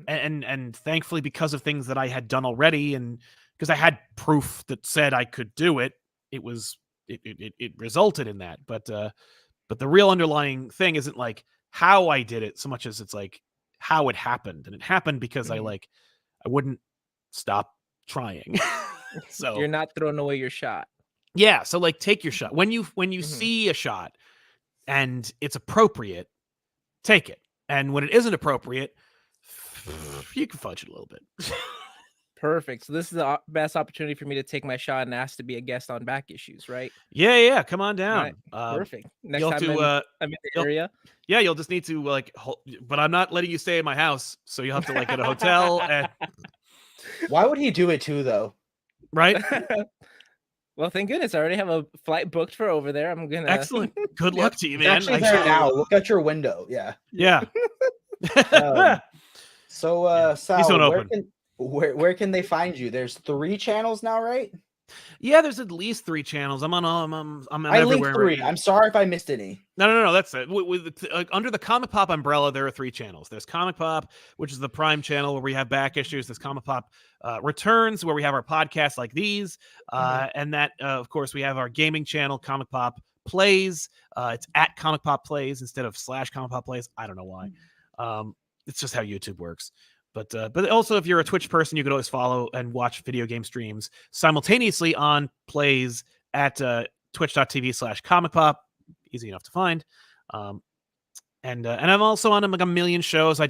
and thankfully because of things that I had done already, and because I had proof that said I could do it, it resulted in that. But the real underlying thing isn't like how I did it so much as it's like how it happened, and it happened because I wouldn't stop trying. So you're not throwing away your shot. Yeah. So like take your shot when you see a shot. And it's appropriate, take it. And when it isn't appropriate, you can fudge it a little bit. Perfect. So this is the best opportunity for me to take my shot and ask to be a guest on Back Issues, right? Yeah. Come on down. Right. Perfect. Next time I'm in the area. Yeah, you'll just need to but I'm not letting you stay in my house, so you'll have to get a hotel. And... Why would he do it too, though? Right. Well, thank goodness I already have a flight booked for over there. I'm gonna. Excellent. Good luck to you, man. Actually, there now. Look out your window. Yeah. So, Sal, where can they find you? There's 3 channels now, right? Yeah, there's at least 3 channels. I'm I linked 3. Right. I'm sorry if I missed any. No. That's it. Under the ComicPop umbrella, there are 3 channels. There's ComicPop, which is the Prime channel where we have back issues. There's ComicPop Returns, where we have our podcasts like these, and that of course we have our gaming channel, ComicPop Plays. It's at ComicPop Plays instead of /ComicPop Plays. I don't know why. It's just how YouTube works. But also, if you're a Twitch person, you can always follow and watch video game streams simultaneously on Plays at twitch.tv/ComicPop. Easy enough to find. And I'm also on a million shows. I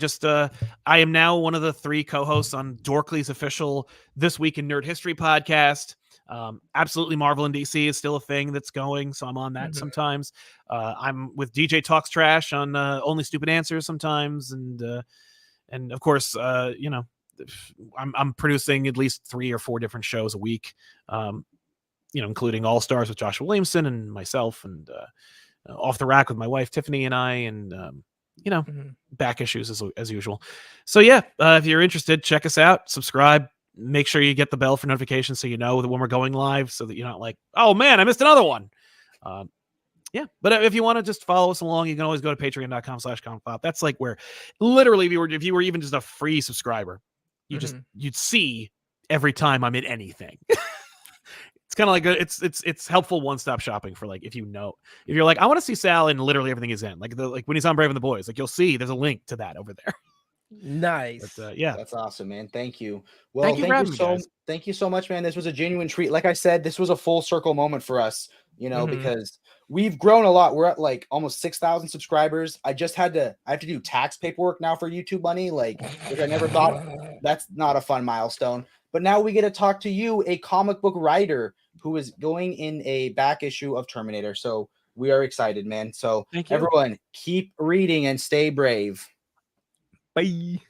am now one of the 3 co-hosts on Dorkly's official This Week in Nerd History podcast. Absolutely Marvel and DC is still a thing that's going, so I'm on that sometimes. I'm with DJ Talks Trash on Only Stupid Answers sometimes, and of course, I'm producing at least 3 or 4 different shows a week, including All Stars with Joshua Williamson and myself, and Off the Rack with my wife Tiffany and I, and back issues as usual. So yeah, if you're interested, check us out, subscribe, make sure you get the bell for notifications so you know that when we're going live, so that you're not like, oh man, I missed another one. Yeah, but if you want to just follow us along, you can always go to patreon.com/ComicPop. That's like where literally if you were even just a free subscriber, you'd see every time I'm in anything. It's kind of like it's helpful one-stop shopping for if you're like, I want to see Sal in literally everything he's in, like when he's on Brave and the Boys, you'll see there's a link to that over there. Nice. But, yeah, that's awesome, man. Thank you. Well, thank you so much, man. This was a genuine treat. Like I said, this was a full circle moment for us, because we've grown a lot. We're at almost 6,000 subscribers. I have to do tax paperwork now for YouTube money, which I never thought. That's not a fun milestone. But now we get to talk to you, a comic book writer who is going in a back issue of Terminator. So we are excited, man. So Thank you. everyone, keep reading and stay brave. Bye.